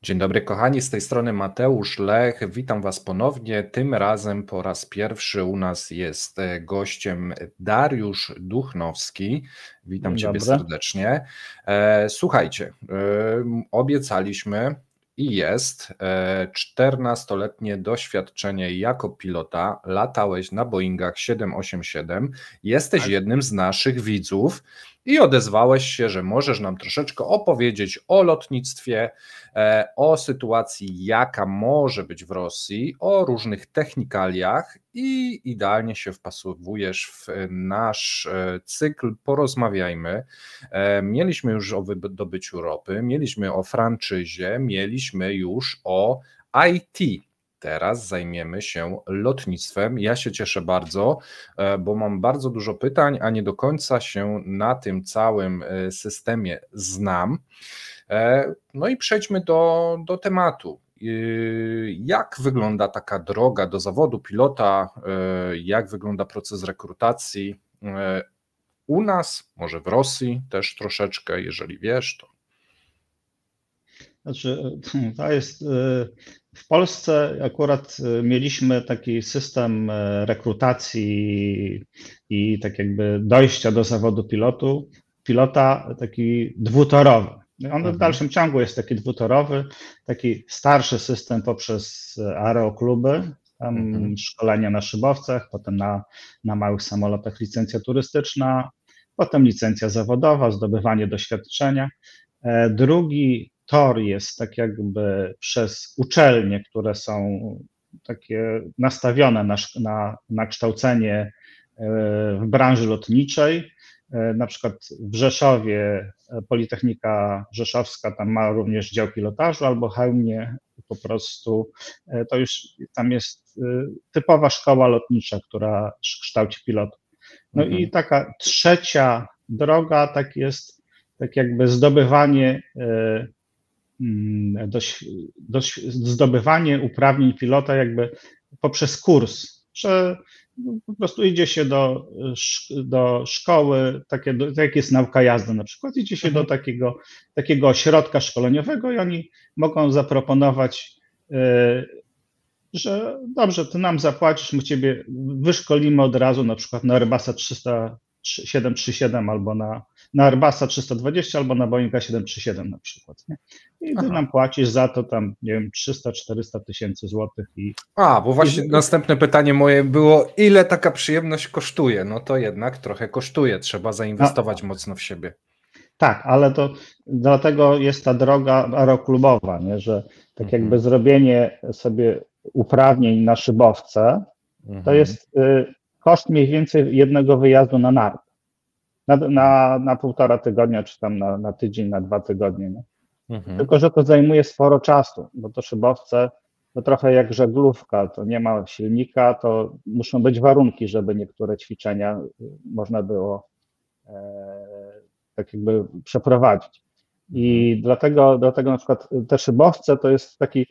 Dzień dobry kochani, z tej strony Mateusz Lech, witam Was ponownie. Tym razem po raz pierwszy u nas jest gościem Dariusz Duchnowski. Witam Dzień Ciebie dobry. serdecznie. Słuchajcie, obiecaliśmy i jest 14-letnie doświadczenie jako pilota. Latałeś na Boeingach 787. Jesteś Tak. jednym z naszych widzów i odezwałeś się, że możesz nam troszeczkę opowiedzieć o lotnictwie, o sytuacji, jaka może być w Rosji, o różnych technikaliach i idealnie się wpasowujesz w nasz cykl Porozmawiajmy. Mieliśmy już o wydobyciu ropy, mieliśmy o franczyzie, mieliśmy już o IT. Teraz zajmiemy się lotnictwem. Ja się cieszę bardzo, bo mam bardzo dużo pytań, a nie do końca się na tym całym systemie znam. No i przejdźmy do tematu. Jak wygląda taka droga do zawodu pilota? Jak wygląda proces rekrutacji u nas, może w Rosji też troszeczkę, jeżeli wiesz, to. Znaczy, to jest w Polsce akurat mieliśmy taki system rekrutacji i tak jakby dojścia do zawodu pilota taki dwutorowy. On w dalszym ciągu jest taki dwutorowy, taki starszy system poprzez aerokluby, tam szkolenia na szybowcach, potem na małych samolotach licencja turystyczna, potem licencja zawodowa, zdobywanie doświadczenia. Drugi tor jest tak jakby przez uczelnie, które są takie nastawione na kształcenie w branży lotniczej. Na przykład w Rzeszowie Politechnika Rzeszowska tam ma również dział pilotażu, albo Chełmie po prostu to już tam jest typowa szkoła lotnicza, która kształci pilotów. No i taka trzecia droga tak jakby zdobywanie uprawnień pilota jakby poprzez kurs, że po prostu idzie się do szkoły, tak jak jest nauka jazdy na przykład, idzie się do takiego ośrodka szkoleniowego i oni mogą zaproponować, że dobrze, ty nam zapłacisz, my ciebie wyszkolimy od razu na przykład na Airbusa 737 albo na Airbusa 320 albo na Boeinga 737 na przykład. Nie? I ty nam płacisz za to tam, nie wiem, 300-400 tysięcy złotych. Bo właśnie następne pytanie moje było, ile taka przyjemność kosztuje? No to jednak trochę kosztuje, trzeba zainwestować mocno w siebie. Tak, ale to dlatego jest ta droga aeroklubowa, nie? Że tak jakby zrobienie sobie uprawnień na szybowce, to jest koszt mniej więcej jednego wyjazdu na NARP. Na 1,5 tygodnia, czy tam na tydzień, na 2 tygodnie. Nie? Tylko że to zajmuje sporo czasu, bo to szybowce to trochę jak żaglówka, to nie ma silnika, to muszą być warunki, żeby niektóre ćwiczenia można było tak jakby przeprowadzić. I dlatego na przykład te szybowce to jest taki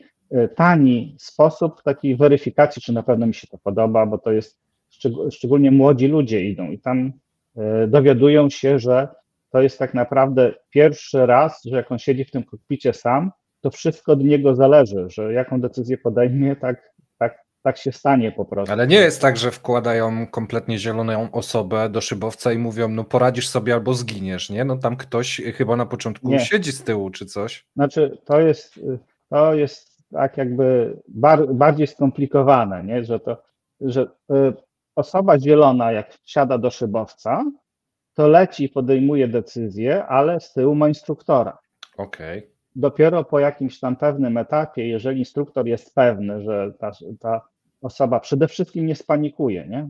tani sposób takiej weryfikacji, czy na pewno mi się to podoba, bo to jest szczególnie młodzi ludzie idą i tam dowiadują się, że to jest tak naprawdę pierwszy raz, że jak on siedzi w tym kokpicie sam, to wszystko od niego zależy, że jaką decyzję podejmie, tak się stanie po prostu. Ale nie jest tak, że wkładają kompletnie zieloną osobę do szybowca i mówią, no poradzisz sobie albo zginiesz, nie? No tam ktoś chyba na początku siedzi z tyłu czy coś. Znaczy to jest tak jakby bardziej skomplikowane, nie? Że osoba zielona jak wsiada do szybowca, to leci i podejmuje decyzję, ale z tyłu ma instruktora. Okej. Dopiero po jakimś tam pewnym etapie, jeżeli instruktor jest pewny, że ta osoba przede wszystkim nie spanikuje, nie?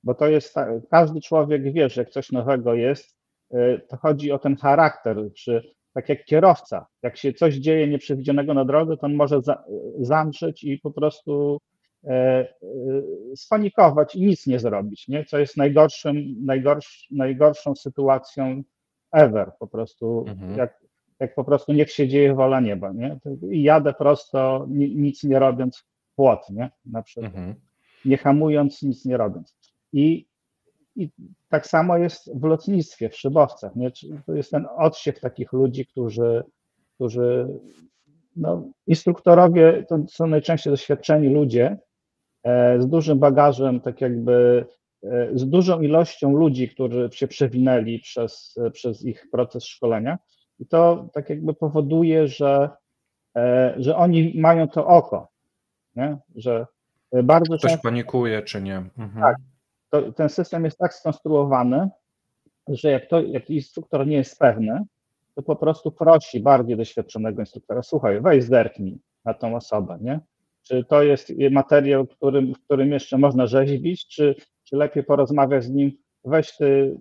Bo to jest, każdy człowiek wie, że jak coś nowego jest, to chodzi o ten charakter, tak jak kierowca, jak się coś dzieje nieprzewidzianego na drodze, to on może zamrzeć i po prostu spanikować i nic nie zrobić, nie? Co jest najgorszą sytuacją ever, po prostu, jak po prostu niech się dzieje wola nieba, nie? I jadę prosto, nic nie robiąc w płot, nie? Na przykład, nie hamując, nic nie robiąc. I tak samo jest w lotnictwie, w szybowcach, nie? To jest ten odsiew takich ludzi, którzy No, instruktorowie to są najczęściej doświadczeni ludzie z dużym bagażem, tak jakby z dużą ilością ludzi, którzy się przewinęli przez ich proces szkolenia. I to tak jakby powoduje, że oni mają to oko, nie? Że bardzo Ktoś często panikuje, czy nie? tak, ten system jest tak skonstruowany, że jak instruktor nie jest pewny, to po prostu prosi bardziej doświadczonego instruktora, słuchaj, weź zerknij na tą osobę, nie? Czy to jest materiał, w którym jeszcze można rzeźbić, czy lepiej porozmawiać z nim, weź ty,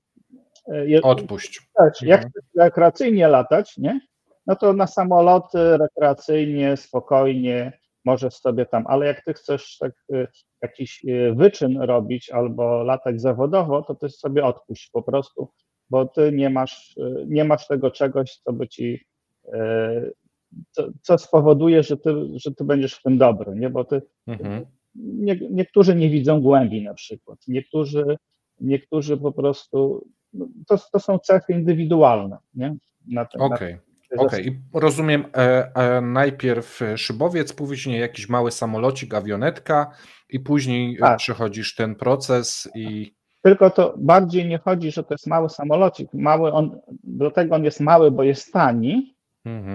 Odpuść. jak chcesz rekreacyjnie latać, nie? No to na samoloty rekreacyjnie, spokojnie, możesz sobie tam, ale jak ty chcesz tak jakiś wyczyn robić albo latać zawodowo, to ty sobie odpuść po prostu, bo ty nie masz tego czegoś, co by ci, co spowoduje, że ty będziesz w tym dobry, nie? Bo niektórzy nie widzą głębi na przykład, niektórzy po prostu, to są cechy indywidualne, nie? Okej. I rozumiem, najpierw szybowiec, później jakiś mały samolocik, awionetka i później przechodzisz ten proces i... Tylko to bardziej nie chodzi, że to jest mały samolocik, do tego on jest mały, bo jest tani,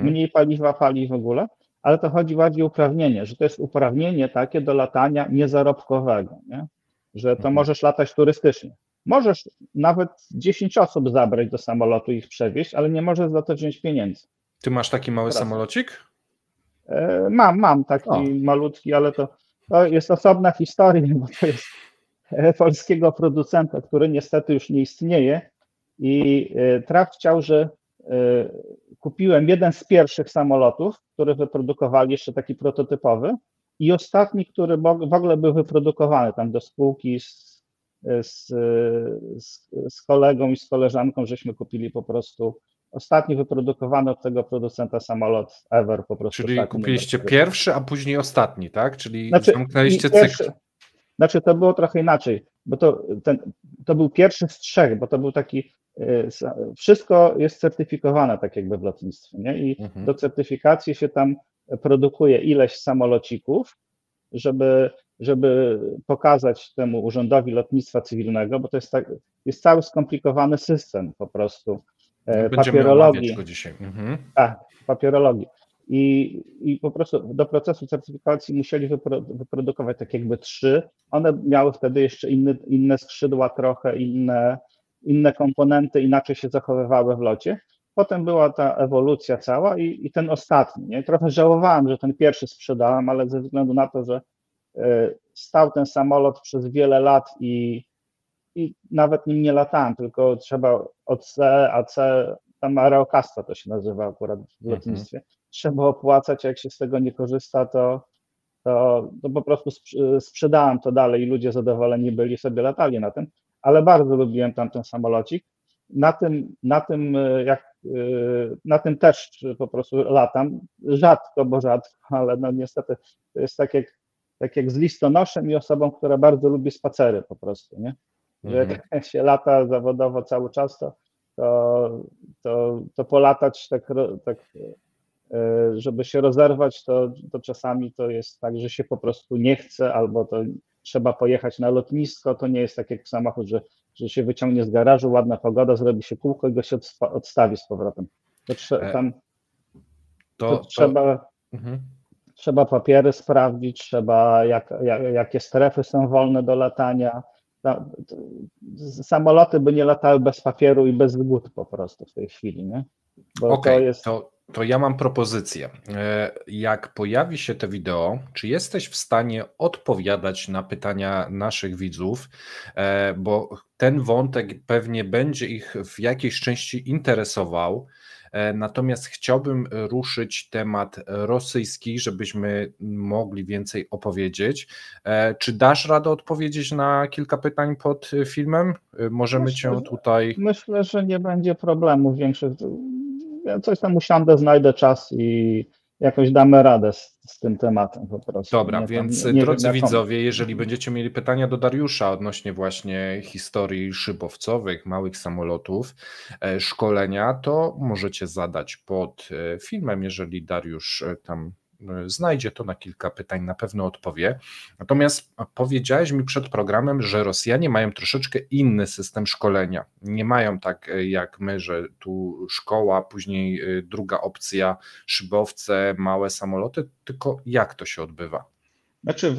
mniej paliwa pali w ogóle, ale to chodzi bardziej o uprawnienie, że to jest uprawnienie takie do latania niezarobkowego, nie? Że to możesz latać turystycznie. Możesz nawet 10 osób zabrać do samolotu i ich przewieźć, ale nie możesz za to wziąć pieniędzy. Ty masz taki mały samolocik? Mam taki malutki, ale to jest osobna historia, bo to jest polskiego producenta, który niestety już nie istnieje i traf chciał, że kupiłem jeden z pierwszych samolotów, który wyprodukowali, jeszcze taki prototypowy, i ostatni, który w ogóle był wyprodukowany tam do spółki z kolegą i z koleżanką, żeśmy kupili po prostu ostatni wyprodukowany od tego producenta samolot ever po prostu. Czyli kupiliście pierwszy, a później ostatni, tak? Czyli zamknęliście cykl. Znaczy to było trochę inaczej, bo to był pierwszy z 3, bo to był taki, wszystko jest certyfikowane tak jakby w lotnictwie, nie? I do certyfikacji się tam produkuje ileś samolocików, żeby pokazać temu Urzędowi Lotnictwa Cywilnego, bo to jest cały skomplikowany system po prostu papierologii. Go dzisiaj. Tak, papierologii. I po prostu do procesu certyfikacji musieli wyprodukować tak jakby 3. One miały wtedy jeszcze inne skrzydła, trochę inne komponenty, inaczej się zachowywały w locie. Potem była ta ewolucja cała i ten ostatni. Nie? Trochę żałowałem, że ten pierwszy sprzedałem, ale ze względu na to, że stał ten samolot przez wiele lat i nawet nim nie latałem, tylko trzeba od C, AC, tam Aerocasta to się nazywa akurat w lotnictwie, trzeba opłacać, a jak się z tego nie korzysta, to po prostu sprzedałem to dalej i ludzie zadowoleni byli, sobie latali na tym, ale bardzo lubiłem tamten samolocik. Na tym też po prostu latam, rzadko, ale no niestety to jest tak jak z listonoszem i osobą, która bardzo lubi spacery po prostu, nie? Że jak się lata zawodowo cały czas, to polatać tak żeby się rozerwać, to czasami to jest tak, że się po prostu nie chce, albo to trzeba pojechać na lotnisko, to nie jest tak jak samochód, że się wyciągnie z garażu, ładna pogoda, zrobi się kółko i go się odstawi z powrotem. Trzeba papiery sprawdzić, trzeba jakie strefy są wolne do latania. Samoloty by nie latały bez papieru i bez wygód po prostu w tej chwili, nie? To ja mam propozycję. Jak pojawi się to wideo, czy jesteś w stanie odpowiadać na pytania naszych widzów, bo ten wątek pewnie będzie ich w jakiejś części interesował, natomiast chciałbym ruszyć temat rosyjski, żebyśmy mogli więcej opowiedzieć. Czy dasz radę odpowiedzieć na kilka pytań pod filmem? Możemy cię tutaj... Myślę, że nie będzie problemu większych. Ja coś tam usiądę, znajdę czas i jakoś damy radę z tym tematem po prostu. Dobra, więc drodzy widzowie, jeżeli będziecie mieli pytania do Dariusza odnośnie właśnie historii szybowcowych, małych samolotów, szkolenia, to możecie zadać pod filmem, jeżeli Dariusz tam znajdzie, to na kilka pytań na pewno odpowie. Natomiast powiedziałeś mi przed programem, że Rosjanie mają troszeczkę inny system szkolenia. Nie mają tak jak my, że tu szkoła, później druga opcja, szybowce, małe samoloty, tylko jak to się odbywa? Znaczy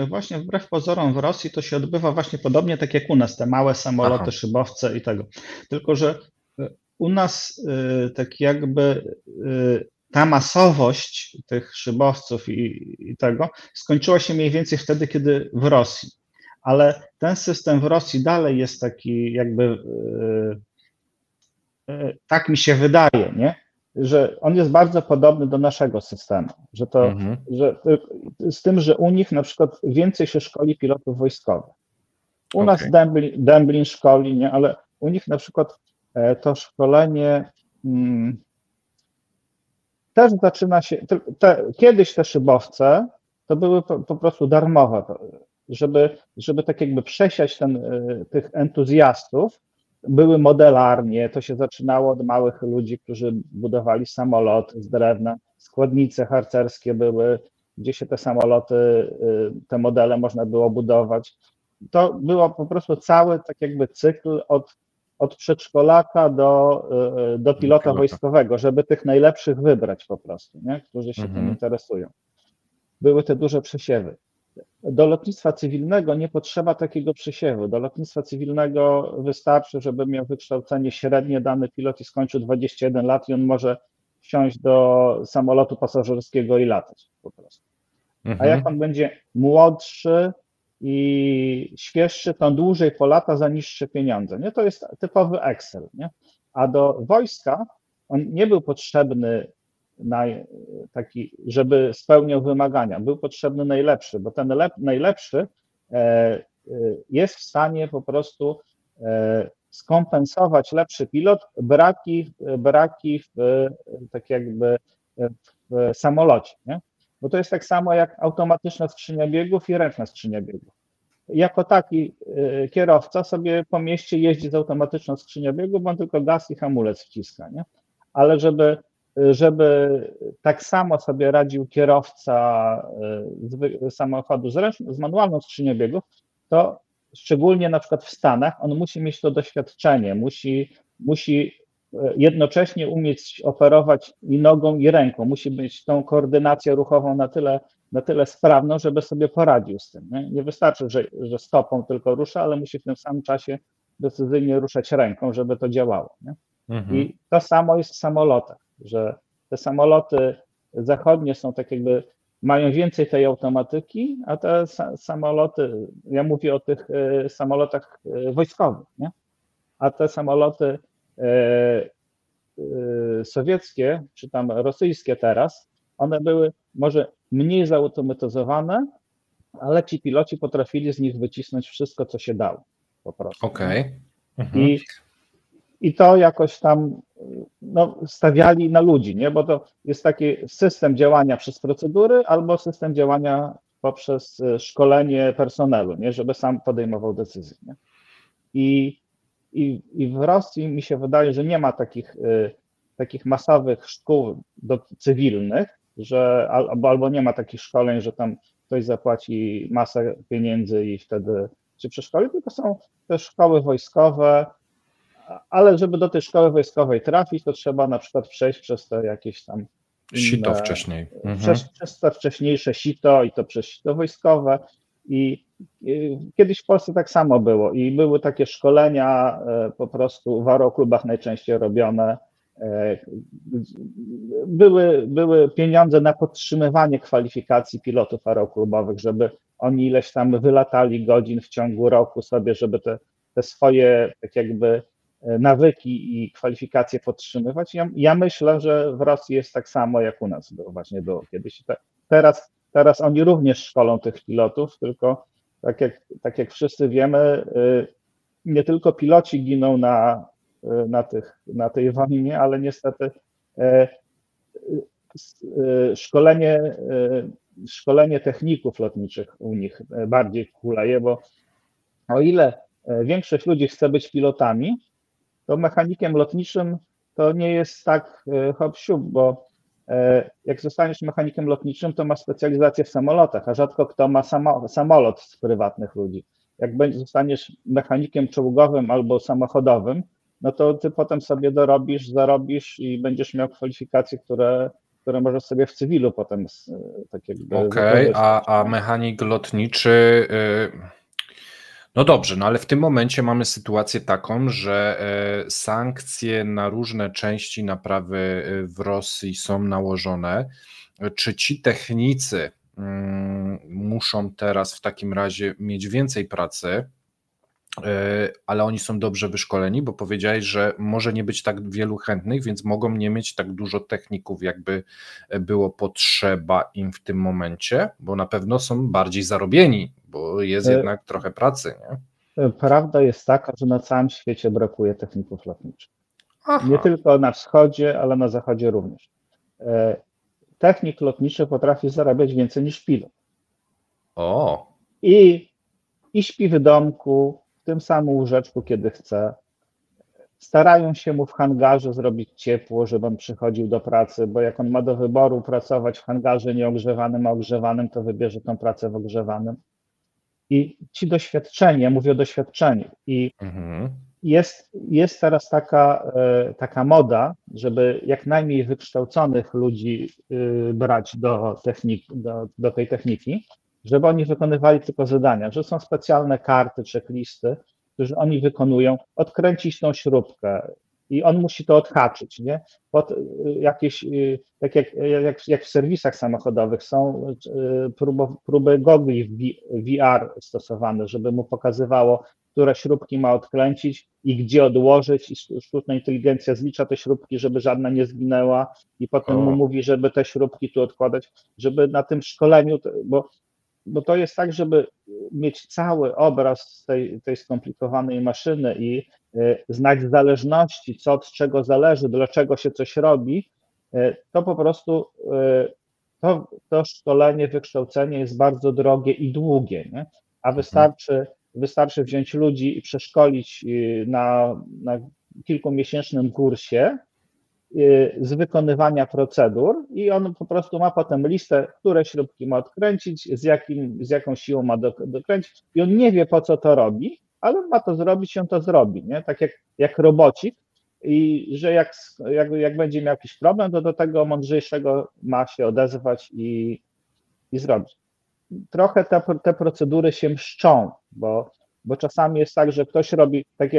właśnie wbrew pozorom w Rosji to się odbywa właśnie podobnie tak jak u nas, te małe samoloty, szybowce i tego. Tylko że u nas tak jakby ta masowość tych szybowców i tego skończyła się mniej więcej wtedy, kiedy w Rosji. Ale ten system w Rosji dalej jest taki jakby, tak mi się wydaje, nie? Że on jest bardzo podobny do naszego systemu, że z tym, że u nich na przykład więcej się szkoli pilotów wojskowych. U nas Dęblin szkoli, nie? Ale u nich na przykład to szkolenie też zaczyna się, kiedyś te szybowce to były po prostu darmowe, żeby tak jakby przesiać tych entuzjastów, były modelarnie, to się zaczynało od małych ludzi, którzy budowali samoloty z drewna, składnice harcerskie były, gdzie się te samoloty, te modele można było budować. To było po prostu cały tak jakby cykl od przedszkolaka do pilota wojskowego, żeby tych najlepszych wybrać po prostu, nie? Którzy się tym interesują. Były te duże przesiewy. Do lotnictwa cywilnego nie potrzeba takiego przesiewu. Do lotnictwa cywilnego wystarczy, żeby miał wykształcenie średnie dany pilot i skończył 21 lat i on może wsiąść do samolotu pasażerskiego i latać po prostu. A jak on będzie młodszy i świeższy, to on dłużej polata za niższe pieniądze. Nie? To jest typowy Excel. Nie? A do wojska on nie był potrzebny taki, żeby spełniał wymagania. Był potrzebny najlepszy, bo ten najlepszy jest w stanie po prostu skompensować lepszy pilot braki tak jakby w samolocie. Nie? Bo to jest tak samo jak automatyczna skrzynia biegów i ręczna skrzynia biegów. Jako taki kierowca sobie po mieście jeździ z automatyczną skrzynią biegów, bo on tylko gaz i hamulec wciska. Nie? Ale żeby tak samo sobie radził kierowca samochodu z manualną skrzynią biegów, to szczególnie na przykład w Stanach on musi mieć to doświadczenie, musi jednocześnie umieć operować i nogą, i ręką, musi mieć tą koordynację ruchową na tyle sprawną, żeby sobie poradził z tym. Nie wystarczy, że stopą tylko rusza, ale musi w tym samym czasie decyzyjnie ruszać ręką, żeby to działało. Nie? I to samo jest w samolotach, że te samoloty zachodnie są tak jakby, mają więcej tej automatyki, a te samoloty, ja mówię o tych samolotach wojskowych, nie? A te samoloty sowieckie, czy tam rosyjskie teraz, one były może mniej zautomatyzowane, ale ci piloci potrafili z nich wycisnąć wszystko, co się dało po prostu. I to jakoś tam stawiali na ludzi, nie? Bo to jest taki system działania przez procedury albo system działania poprzez szkolenie personelu, nie? Żeby sam podejmował decyzje. Nie? I w Rosji mi się wydaje, że nie ma takich masowych szkół cywilnych, że albo nie ma takich szkoleń, że tam ktoś zapłaci masę pieniędzy i wtedy się przeszkoli, tylko są te szkoły wojskowe, ale żeby do tej szkoły wojskowej trafić, to trzeba na przykład przejść przez te jakieś tam sito wcześniej. Przez to wcześniejsze sito i to przez sito wojskowe. I kiedyś w Polsce tak samo było i były takie szkolenia po prostu w aeroklubach najczęściej robione. Były pieniądze na podtrzymywanie kwalifikacji pilotów aeroklubowych, żeby oni ileś tam wylatali godzin w ciągu roku sobie, żeby te swoje tak jakby nawyki i kwalifikacje podtrzymywać. Ja myślę, że w Rosji jest tak samo, jak u nas było kiedyś. Teraz oni również szkolą tych pilotów, tylko tak jak wszyscy wiemy, nie tylko piloci giną na tej wojnie, ale niestety szkolenie techników lotniczych u nich bardziej kuleje, bo o ile większość ludzi chce być pilotami, to mechanikiem lotniczym to nie jest tak hop-siup, bo jak zostaniesz mechanikiem lotniczym, to masz specjalizację w samolotach, a rzadko kto ma samolot z prywatnych ludzi. Jak zostaniesz mechanikiem czołgowym albo samochodowym, no to ty potem sobie zarobisz i będziesz miał kwalifikacje, które możesz sobie w cywilu potem tak jakby Okej, a mechanik lotniczy, no dobrze, no ale w tym momencie mamy sytuację taką, że sankcje na różne części naprawy w Rosji są nałożone. Czy ci technicy muszą teraz w takim razie mieć więcej pracy, ale oni są dobrze wyszkoleni, bo powiedziałeś, że może nie być tak wielu chętnych, więc mogą nie mieć tak dużo techników, jakby było potrzeba im w tym momencie, bo na pewno są bardziej zarobieni, bo jest jednak trochę pracy, nie? Prawda jest taka, że na całym świecie brakuje techników lotniczych. Aha. Nie tylko na wschodzie, ale na zachodzie również. Technik lotniczy potrafi zarabiać więcej niż pilot. O. I śpi w domku, w tym samym łóżeczku, kiedy chce. Starają się mu w hangarze zrobić ciepło, żeby on przychodził do pracy, bo jak on ma do wyboru pracować w hangarze nieogrzewanym, a ogrzewanym, to wybierze tą pracę w ogrzewanym. I ci doświadczeni, ja mówię o doświadczeniu, i jest teraz taka moda, żeby jak najmniej wykształconych ludzi brać do tej techniki, żeby oni wykonywali tylko zadania, że są specjalne karty, checklisty, które oni wykonują, odkręcić tą śrubkę i on musi to odhaczyć, nie? Tak jak w serwisach samochodowych są próby gogli VR stosowane, żeby mu pokazywało, które śrubki ma odkręcić i gdzie odłożyć, i sztuczna inteligencja zlicza te śrubki, żeby żadna nie zginęła i potem mu mówi, żeby te śrubki tu odkładać, żeby na tym szkoleniu, bo to jest tak, żeby mieć cały obraz tej skomplikowanej maszyny i znać zależności, co od czego zależy, dlaczego się coś robi, to po prostu to szkolenie, wykształcenie jest bardzo drogie i długie, nie? A wystarczy wziąć ludzi i przeszkolić na kilkumiesięcznym kursie z wykonywania procedur i on po prostu ma potem listę, które śrubki ma odkręcić, z jaką siłą ma dokręcić i on nie wie, po co to robi, ale ma to zrobić i on to zrobi, nie? Tak jak robocik, i że jak będzie miał jakiś problem, to do tego mądrzejszego ma się odezwać i zrobić. Trochę te procedury się mszczą, bo czasami jest tak, że ktoś robi tak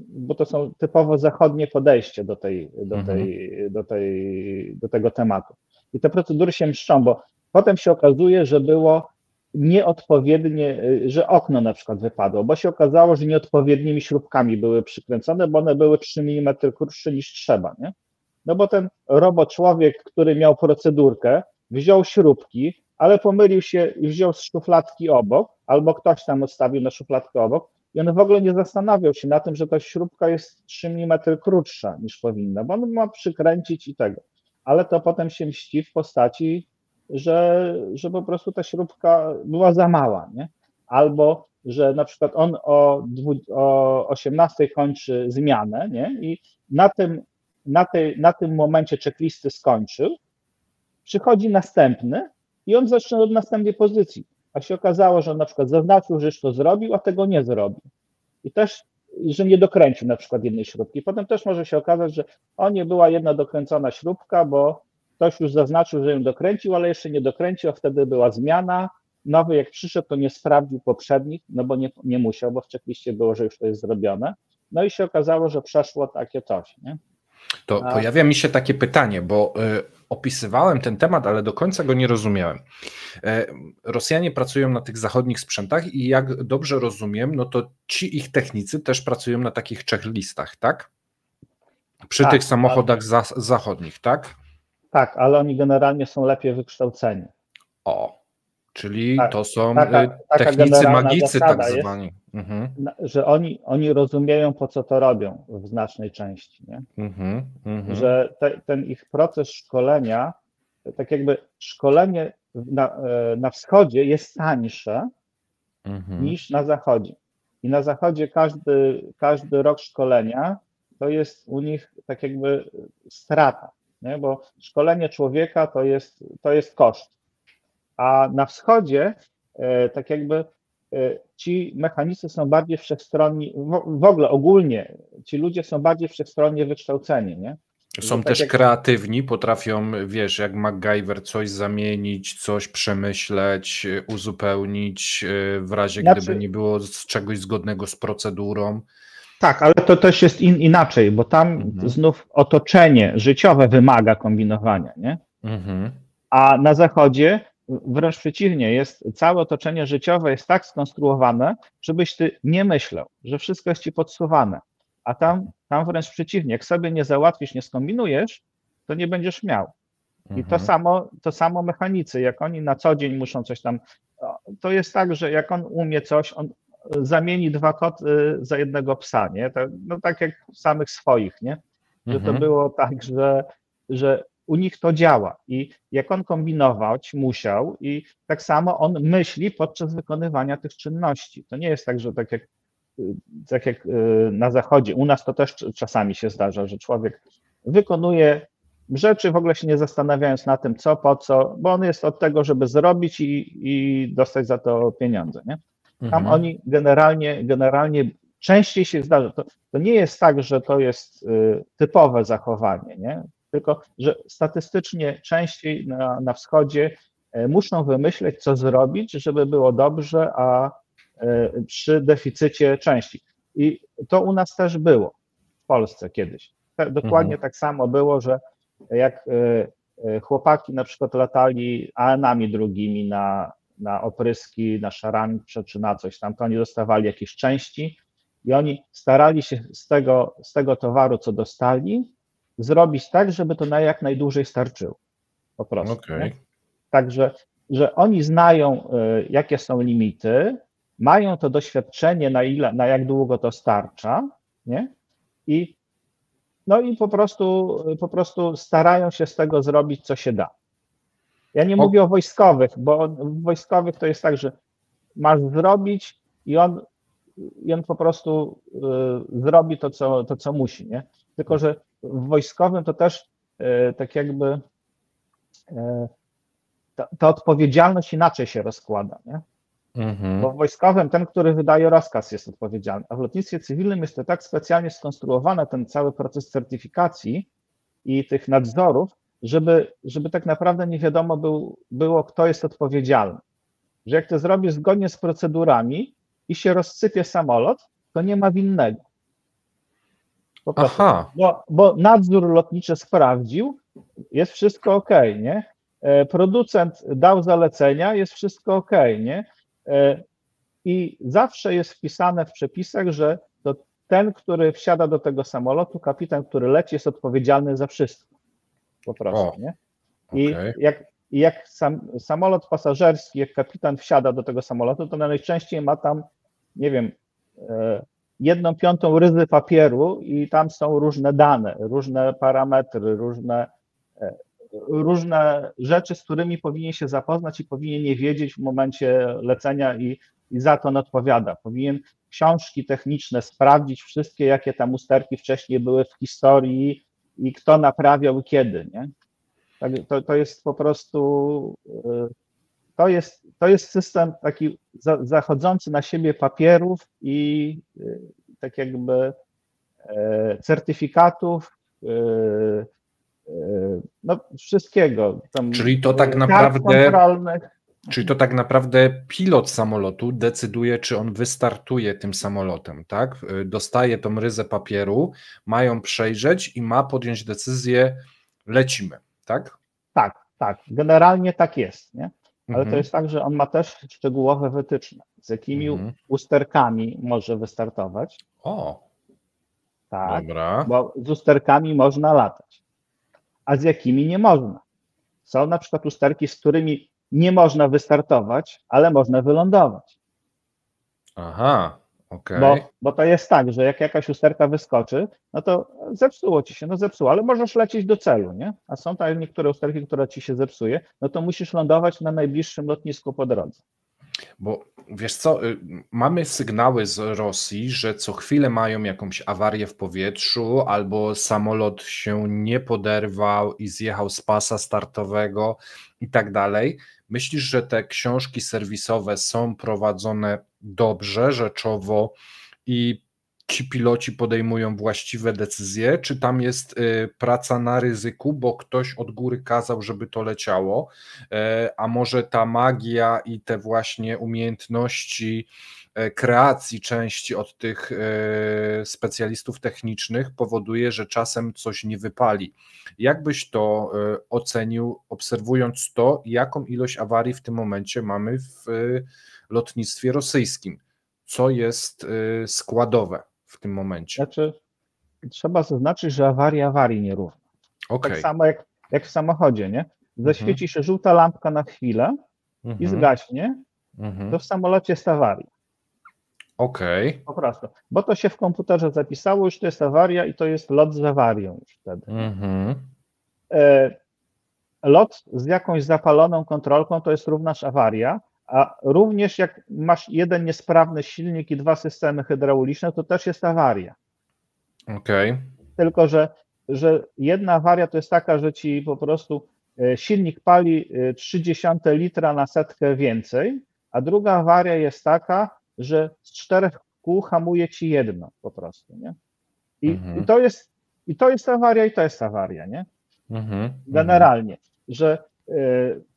bo to są typowo zachodnie podejście do tego tematu. I te procedury się mszczą, bo potem się okazuje, że było nieodpowiednie, że okno na przykład wypadło, bo się okazało, że nieodpowiednimi śrubkami były przykręcone, bo one były 3 mm krótsze niż trzeba, nie? No bo ten człowiek, który miał procedurkę, wziął śrubki, ale pomylił się i wziął z szufladki obok, albo ktoś tam odstawił na szufladkę obok i on w ogóle nie zastanawiał się na tym, że ta śrubka jest 3 mm krótsza niż powinna, bo on ma przykręcić i tego. Ale to potem się mści w postaci, że po prostu ta śrubka była za mała, nie? Albo, że na przykład on o 18 kończy zmianę, nie? I na tym momencie checklisty skończył, przychodzi następny i on zaczyna od następnej pozycji, a się okazało, że on na przykład zaznaczył, że już to zrobił, a tego nie zrobił. I też, że nie dokręcił na przykład jednej śrubki. Potem też może się okazać, że nie była jedna dokręcona śrubka, bo ktoś już zaznaczył, że ją dokręcił, ale jeszcze nie dokręcił, a wtedy była zmiana. Nowy jak przyszedł, to nie sprawdził poprzednich, no bo nie musiał, bo w checkliście było, że już to jest zrobione. No i się okazało, że przeszło takie coś, nie? To pojawia mi się takie pytanie, bo opisywałem ten temat, ale do końca go nie rozumiałem. Rosjanie pracują na tych zachodnich sprzętach i jak dobrze rozumiem, no to ci ich technicy też pracują na takich checklistach, tak? Przy tych samochodach zachodnich, tak? Tak, ale oni generalnie są lepiej wykształceni. Czyli to są technicy magicy tak zwani. Że oni rozumieją, po co to robią w znacznej części, nie? Że ten ich proces szkolenia tak jakby szkolenie na wschodzie jest tańsze niż na zachodzie. I na zachodzie każdy rok szkolenia to jest u nich tak jakby strata, nie? Bo szkolenie człowieka to jest koszt. A na wschodzie tak jakby ci mechanicy są bardziej wszechstronni, w ogóle ogólnie ci ludzie są bardziej wszechstronnie wykształceni, nie? Są tak też kreatywni, potrafią, wiesz, jak MacGyver coś zamienić, coś przemyśleć, uzupełnić, w razie gdyby nie było z czegoś zgodnego z procedurą. Tak, ale to też jest inaczej, bo tam znów otoczenie życiowe wymaga kombinowania, nie? A na zachodzie wręcz przeciwnie, całe otoczenie życiowe jest tak skonstruowane, żebyś ty nie myślał, że wszystko jest ci podsuwane. A tam wręcz przeciwnie, jak sobie nie załatwisz, nie skombinujesz, to nie będziesz miał. I to samo mechanicy, jak oni na co dzień muszą coś tam, to jest tak, że jak on umie coś, on zamieni 2 koty za jednego psa, nie? No tak jak samych swoich, nie? Że to było tak, że u nich to działa i jak on kombinować musiał i tak samo on myśli podczas wykonywania tych czynności. To nie jest tak, że tak jak na zachodzie, u nas to też czasami się zdarza, że człowiek wykonuje rzeczy w ogóle się nie zastanawiając na tym co, po co, bo on jest od tego, żeby zrobić i dostać za to pieniądze, nie? Tam oni generalnie częściej się zdarza, to nie jest tak, że to jest typowe zachowanie, nie? Tylko że statystycznie częściej na wschodzie muszą wymyśleć, co zrobić, żeby było dobrze, a przy deficycie części. I to u nas też było w Polsce kiedyś. Dokładnie tak samo było, że jak chłopaki na przykład latali AN-ami drugimi na opryski, na szarańcze czy na coś tam, to oni dostawali jakieś części i oni starali się z tego towaru, co dostali, zrobić tak, żeby to na jak najdłużej starczyło. Po prostu. Okay. Także, że oni znają, jakie są limity, mają to doświadczenie, na jak długo to starcza, nie? I po prostu starają się z tego zrobić, co się da. Ja nie mówię o wojskowych, bo w wojskowych to jest tak, że masz zrobić i on po prostu zrobi to, co musi, nie? Tylko że w wojskowym to też tak jakby ta odpowiedzialność inaczej się rozkłada, nie? Bo w wojskowym ten, który wydaje rozkaz, jest odpowiedzialny, a w lotnictwie cywilnym jest to tak specjalnie skonstruowane, ten cały proces certyfikacji i tych nadzorów, żeby tak naprawdę nie wiadomo było, kto jest odpowiedzialny. Że jak to zrobisz zgodnie z procedurami i się rozsypie samolot, to nie ma winnego. Po prostu. Bo nadzór lotniczy sprawdził, jest wszystko ok, nie? Producent dał zalecenia, jest wszystko ok, nie? I zawsze jest wpisane w przepisach, że to ten, który wsiada do tego samolotu, kapitan, który leci, jest odpowiedzialny za wszystko. Po prostu, nie? I jak samolot pasażerski, jak kapitan wsiada do tego samolotu, to najczęściej ma tam, nie wiem, 1/5 ryzy papieru i tam są różne dane, różne parametry, różne rzeczy, z którymi powinien się zapoznać i powinien je wiedzieć w momencie lecenia i za to on odpowiada. Powinien książki techniczne sprawdzić wszystkie, jakie tam usterki wcześniej były w historii i kto naprawiał i kiedy, nie? To jest po prostu, to jest system taki zachodzący na siebie papierów i tak jakby certyfikatów, no wszystkiego. Tam czyli to tak naprawdę pilot samolotu decyduje, czy on wystartuje tym samolotem, tak? Dostaje tą ryzę papieru, mają przejrzeć i ma podjąć decyzję, lecimy, tak? Tak. Generalnie tak jest, nie? Ale to jest tak, że on ma też szczegółowe wytyczne, z jakimi usterkami może wystartować. Tak, dobra. Bo z usterkami można latać, a z jakimi nie można. Są na przykład usterki, z którymi nie można wystartować, ale można wylądować. Aha, Okej. Bo to jest tak, że jak jakaś usterka wyskoczy, no to zepsuło ci się, no zepsuło, ale możesz lecieć do celu, nie? A są tam niektóre usterki, które ci się zepsuje, no to musisz lądować na najbliższym lotnisku po drodze. Bo wiesz co, mamy sygnały z Rosji, że co chwilę mają jakąś awarię w powietrzu, albo samolot się nie poderwał i zjechał z pasa startowego i tak dalej. Myślisz, że te książki serwisowe są prowadzone dobrze, rzeczowo i ci piloci podejmują właściwe decyzje, czy tam jest praca na ryzyku, bo ktoś od góry kazał, żeby to leciało, a może ta magia i te właśnie umiejętności kreacji części od tych specjalistów technicznych powoduje, że czasem coś nie wypali. Jak byś to ocenił, obserwując to, jaką ilość awarii w tym momencie mamy w lotnictwie rosyjskim? Co jest składowe w tym momencie? Znaczy, trzeba zaznaczyć, że awaria awarii nierówna. Okay. Tak samo jak w samochodzie, nie? Zaświeci się żółta lampka na chwilę i zgaśnie, to w samolocie jest awaria. Okej. Po prostu. Bo to się w komputerze zapisało, już to jest awaria i to jest lot z awarią już wtedy. Lot z jakąś zapaloną kontrolką to jest również awaria, a również jak masz jeden niesprawny silnik i dwa systemy hydrauliczne, to też jest awaria. Okej. Tylko, że jedna awaria to jest taka, że ci po prostu silnik pali 0,3 litra na setkę więcej, a druga awaria jest taka, że z 4 kół hamuje ci jedno po prostu, nie? I to jest awaria i to jest awaria, nie? Generalnie, że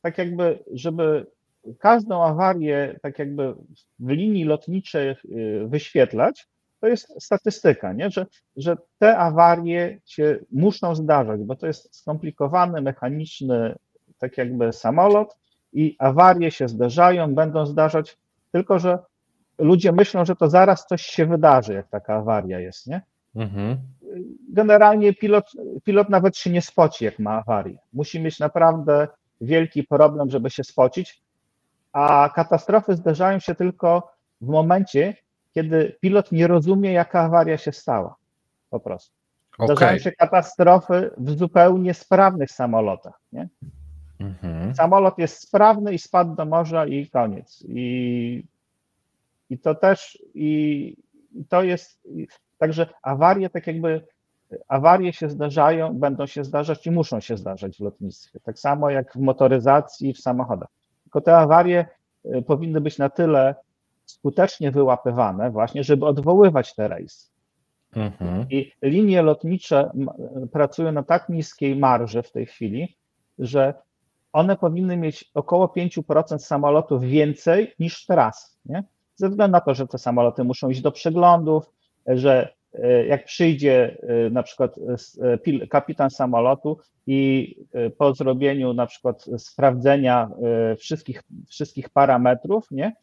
tak jakby, żeby każdą awarię tak jakby w linii lotniczej wyświetlać, to jest statystyka, nie? Że te awarie się muszą zdarzać, bo to jest skomplikowany, mechaniczny tak jakby samolot i awarie się zdarzają, będą zdarzać, tylko że ludzie myślą, że to zaraz coś się wydarzy, jak taka awaria jest, nie? Generalnie pilot nawet się nie spoci, jak ma awarię. Musi mieć naprawdę wielki problem, żeby się spocić, a katastrofy zdarzają się tylko w momencie, kiedy pilot nie rozumie, jaka awaria się stała. Po prostu. Zdarzają się katastrofy w zupełnie sprawnych samolotach. Nie? Samolot jest sprawny i spadł do morza i koniec. I to też, i to jest, także awarie, tak jakby, awarie się zdarzają, będą się zdarzać i muszą się zdarzać w lotnictwie. Tak samo jak w motoryzacji i w samochodach. Tylko te awarie powinny być na tyle skutecznie wyłapywane właśnie, żeby odwoływać te rejsy. I linie lotnicze pracują na tak niskiej marży w tej chwili, że one powinny mieć około 5% samolotów więcej niż tras, nie? Ze względu na to, że te samoloty muszą iść do przeglądów, że jak przyjdzie na przykład kapitan samolotu i po zrobieniu na przykład sprawdzenia wszystkich parametrów, nie,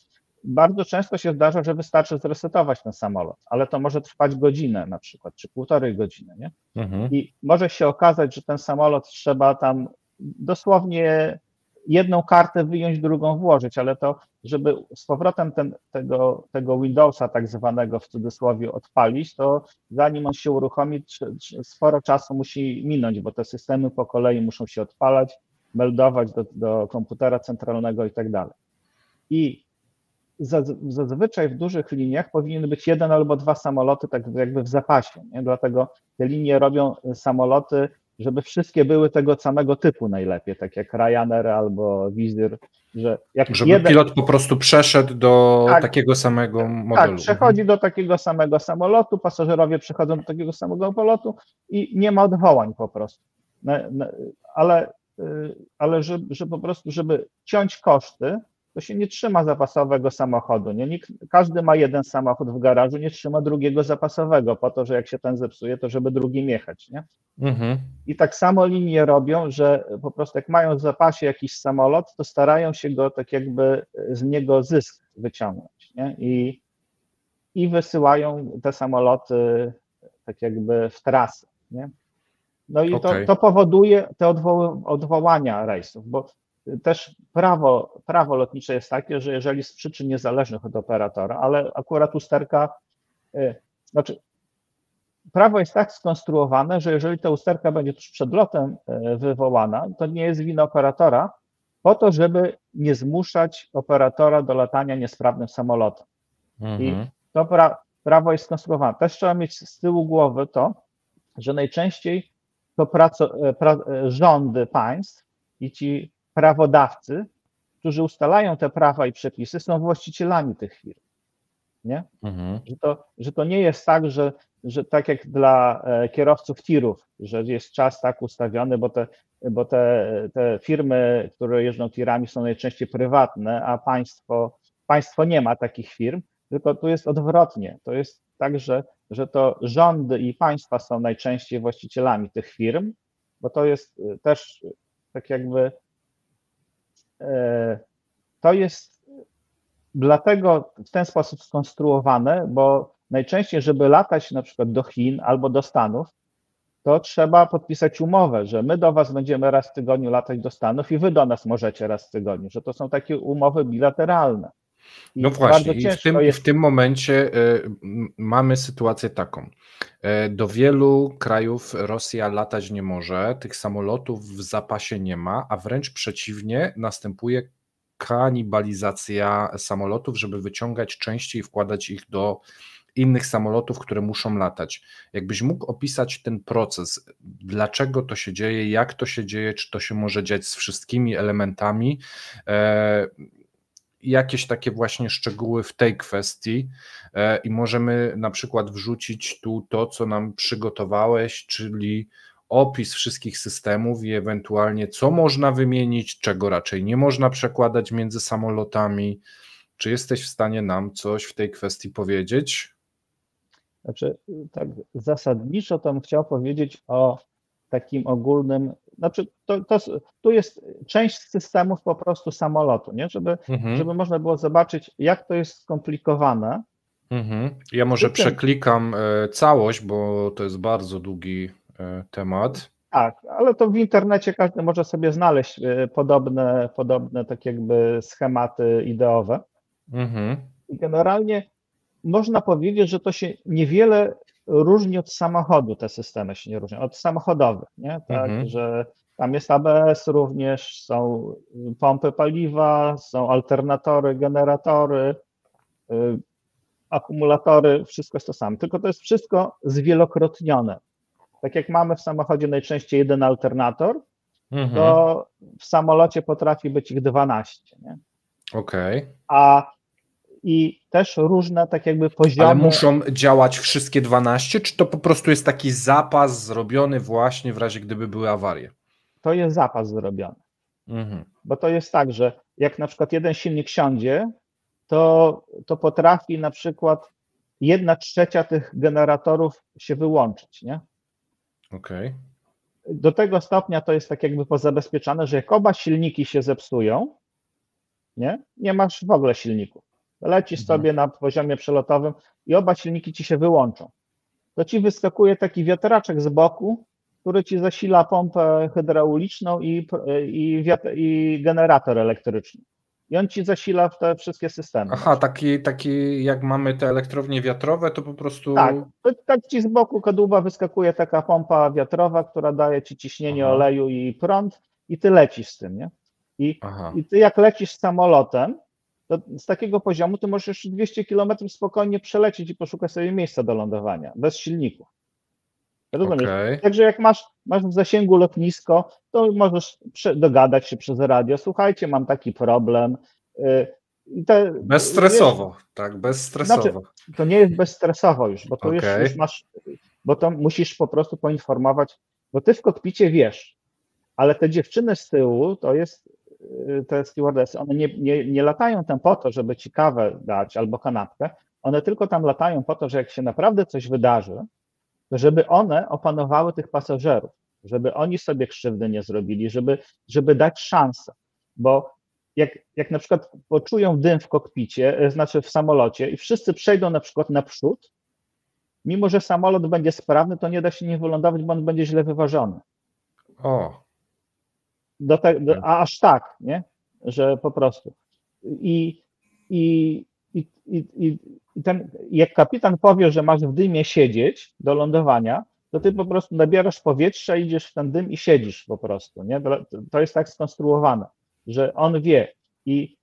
bardzo często się zdarza, że wystarczy zresetować ten samolot, ale to może trwać godzinę na przykład, czy 1,5 godziny, nie? I może się okazać, że ten samolot trzeba tam dosłownie jedną kartę wyjąć, drugą włożyć, ale to, żeby z powrotem tego Windowsa tak zwanego w cudzysłowie odpalić, to zanim on się uruchomi, sporo czasu musi minąć, bo te systemy po kolei muszą się odpalać, meldować do komputera centralnego i tak dalej. I zazwyczaj w dużych liniach powinien być 1 albo 2 samoloty tak jakby w zapasie, nie? Dlatego te linie robią samoloty, żeby wszystkie były tego samego typu najlepiej, tak jak Ryanair albo Wizz Air, że jak żeby pilot po prostu przeszedł do takiego samego modelu. Tak, przechodzi do takiego samego samolotu, pasażerowie przechodzą do takiego samego samolotu i nie ma odwołań po prostu. Ale że po prostu, żeby ciąć koszty, to się nie trzyma zapasowego samochodu. Nie? Każdy ma jeden samochód w garażu, nie trzyma drugiego zapasowego, po to, że jak się ten zepsuje, to żeby drugim jechać. Nie? I tak samo linie robią, że po prostu jak mają w zapasie jakiś samolot, to starają się go tak jakby z niego zysk wyciągnąć. Nie? I wysyłają te samoloty tak jakby w trasę. Nie? No i to powoduje te odwołania rejsów, bo też prawo lotnicze jest takie, że jeżeli z przyczyn niezależnych od operatora, ale akurat usterka znaczy prawo jest tak skonstruowane, że jeżeli ta usterka będzie tuż przed lotem wywołana, to nie jest wina operatora, po to, żeby nie zmuszać operatora do latania niesprawnym samolotem. I to prawo jest skonstruowane. Też trzeba mieć z tyłu głowy to, że najczęściej to rządy państw i ci prawodawcy, którzy ustalają te prawa i przepisy, są właścicielami tych firm. Nie? Że to nie jest tak, że tak jak dla kierowców tirów, że jest czas tak ustawiony, bo te firmy, które jeżdżą tirami, są najczęściej prywatne, a państwo nie ma takich firm, tylko tu jest odwrotnie. To jest tak, że to rządy i państwa są najczęściej właścicielami tych firm, bo to jest też tak jakby to jest dlatego w ten sposób skonstruowane, bo najczęściej, żeby latać na przykład do Chin albo do Stanów, to trzeba podpisać umowę, że my do was będziemy raz w tygodniu latać do Stanów i wy do nas możecie raz w tygodniu, że to są takie umowy bilateralne. No właśnie, i w tym momencie mamy sytuację taką. Do wielu krajów Rosja latać nie może, tych samolotów w zapasie nie ma, a wręcz przeciwnie, następuje kanibalizacja samolotów, żeby wyciągać części i wkładać ich do innych samolotów, które muszą latać. Jakbyś mógł opisać ten proces, dlaczego to się dzieje, jak to się dzieje, czy to się może dziać z wszystkimi elementami, jakieś takie właśnie szczegóły w tej kwestii i możemy na przykład wrzucić tu to, co nam przygotowałeś, czyli opis wszystkich systemów i ewentualnie co można wymienić, czego raczej nie można przekładać między samolotami. Czy jesteś w stanie nam coś w tej kwestii powiedzieć? Znaczy, tak zasadniczo to bym chciał powiedzieć o takim ogólnym, znaczy tu jest część systemów po prostu samolotu, nie? Żeby można było zobaczyć, jak to jest skomplikowane. Ja może przeklikam całość, bo to jest bardzo długi temat. Tak, ale to w internecie każdy może sobie znaleźć podobne tak jakby schematy ideowe. I generalnie można powiedzieć, że to się niewiele różni od samochodu, te systemy się nie różnią, od samochodowych, nie? Tak, że tam jest ABS również, są pompy paliwa, są alternatory, generatory, akumulatory, wszystko jest to samo, tylko to jest wszystko zwielokrotnione. Tak jak mamy w samochodzie najczęściej jeden alternator, to w samolocie potrafi być ich 12. Nie? Okej. I też różne tak jakby poziomy. Ale muszą działać wszystkie 12, czy to po prostu jest taki zapas zrobiony właśnie w razie gdyby były awarie? To jest zapas zrobiony. Bo to jest tak, że jak na przykład jeden silnik siądzie, to potrafi na przykład 1/3 tych generatorów się wyłączyć, nie? Okej. Do tego stopnia to jest tak jakby pozabezpieczane, że jak oba silniki się zepsują, nie masz w ogóle silników. Lecisz sobie na poziomie przelotowym i oba silniki ci się wyłączą. To ci wyskakuje taki wiatraczek z boku, który ci zasila pompę hydrauliczną i generator elektryczny. I on ci zasila w te wszystkie systemy. Aha, taki jak mamy te elektrownie wiatrowe, to po prostu... Tak ci z boku kadłuba wyskakuje taka pompa wiatrowa, która daje ci ciśnienie oleju i prąd i ty lecisz z tym, nie? I ty jak lecisz samolotem, to z takiego poziomu ty możesz 200 km spokojnie przelecieć i poszukać sobie miejsca do lądowania, bez silników. Okay. Także jak masz w zasięgu lotnisko, to możesz dogadać się przez radio. Słuchajcie, mam taki problem. Bezstresowo, tak, bezstresowo. Znaczy, to nie jest bezstresowo już, bo to już masz, bo to musisz po prostu poinformować, bo ty w kokpicie wiesz, ale te dziewczyny z tyłu, te stewardessy, one nie latają tam po to, żeby ci kawę dać albo kanapkę, one tylko tam latają po to, że jak się naprawdę coś wydarzy, to żeby one opanowały tych pasażerów, żeby oni sobie krzywdy nie zrobili, żeby dać szansę, bo jak na przykład poczują dym w kokpicie, znaczy w samolocie i wszyscy przejdą na przykład naprzód, mimo że samolot będzie sprawny, to nie da się nie wylądować, bo on będzie źle wyważony. A aż tak, nie? Że po prostu. jak kapitan powie, że masz w dymie siedzieć do lądowania, to ty po prostu nabierasz powietrza, idziesz w ten dym i siedzisz po prostu, nie? To jest tak skonstruowane, że on wie i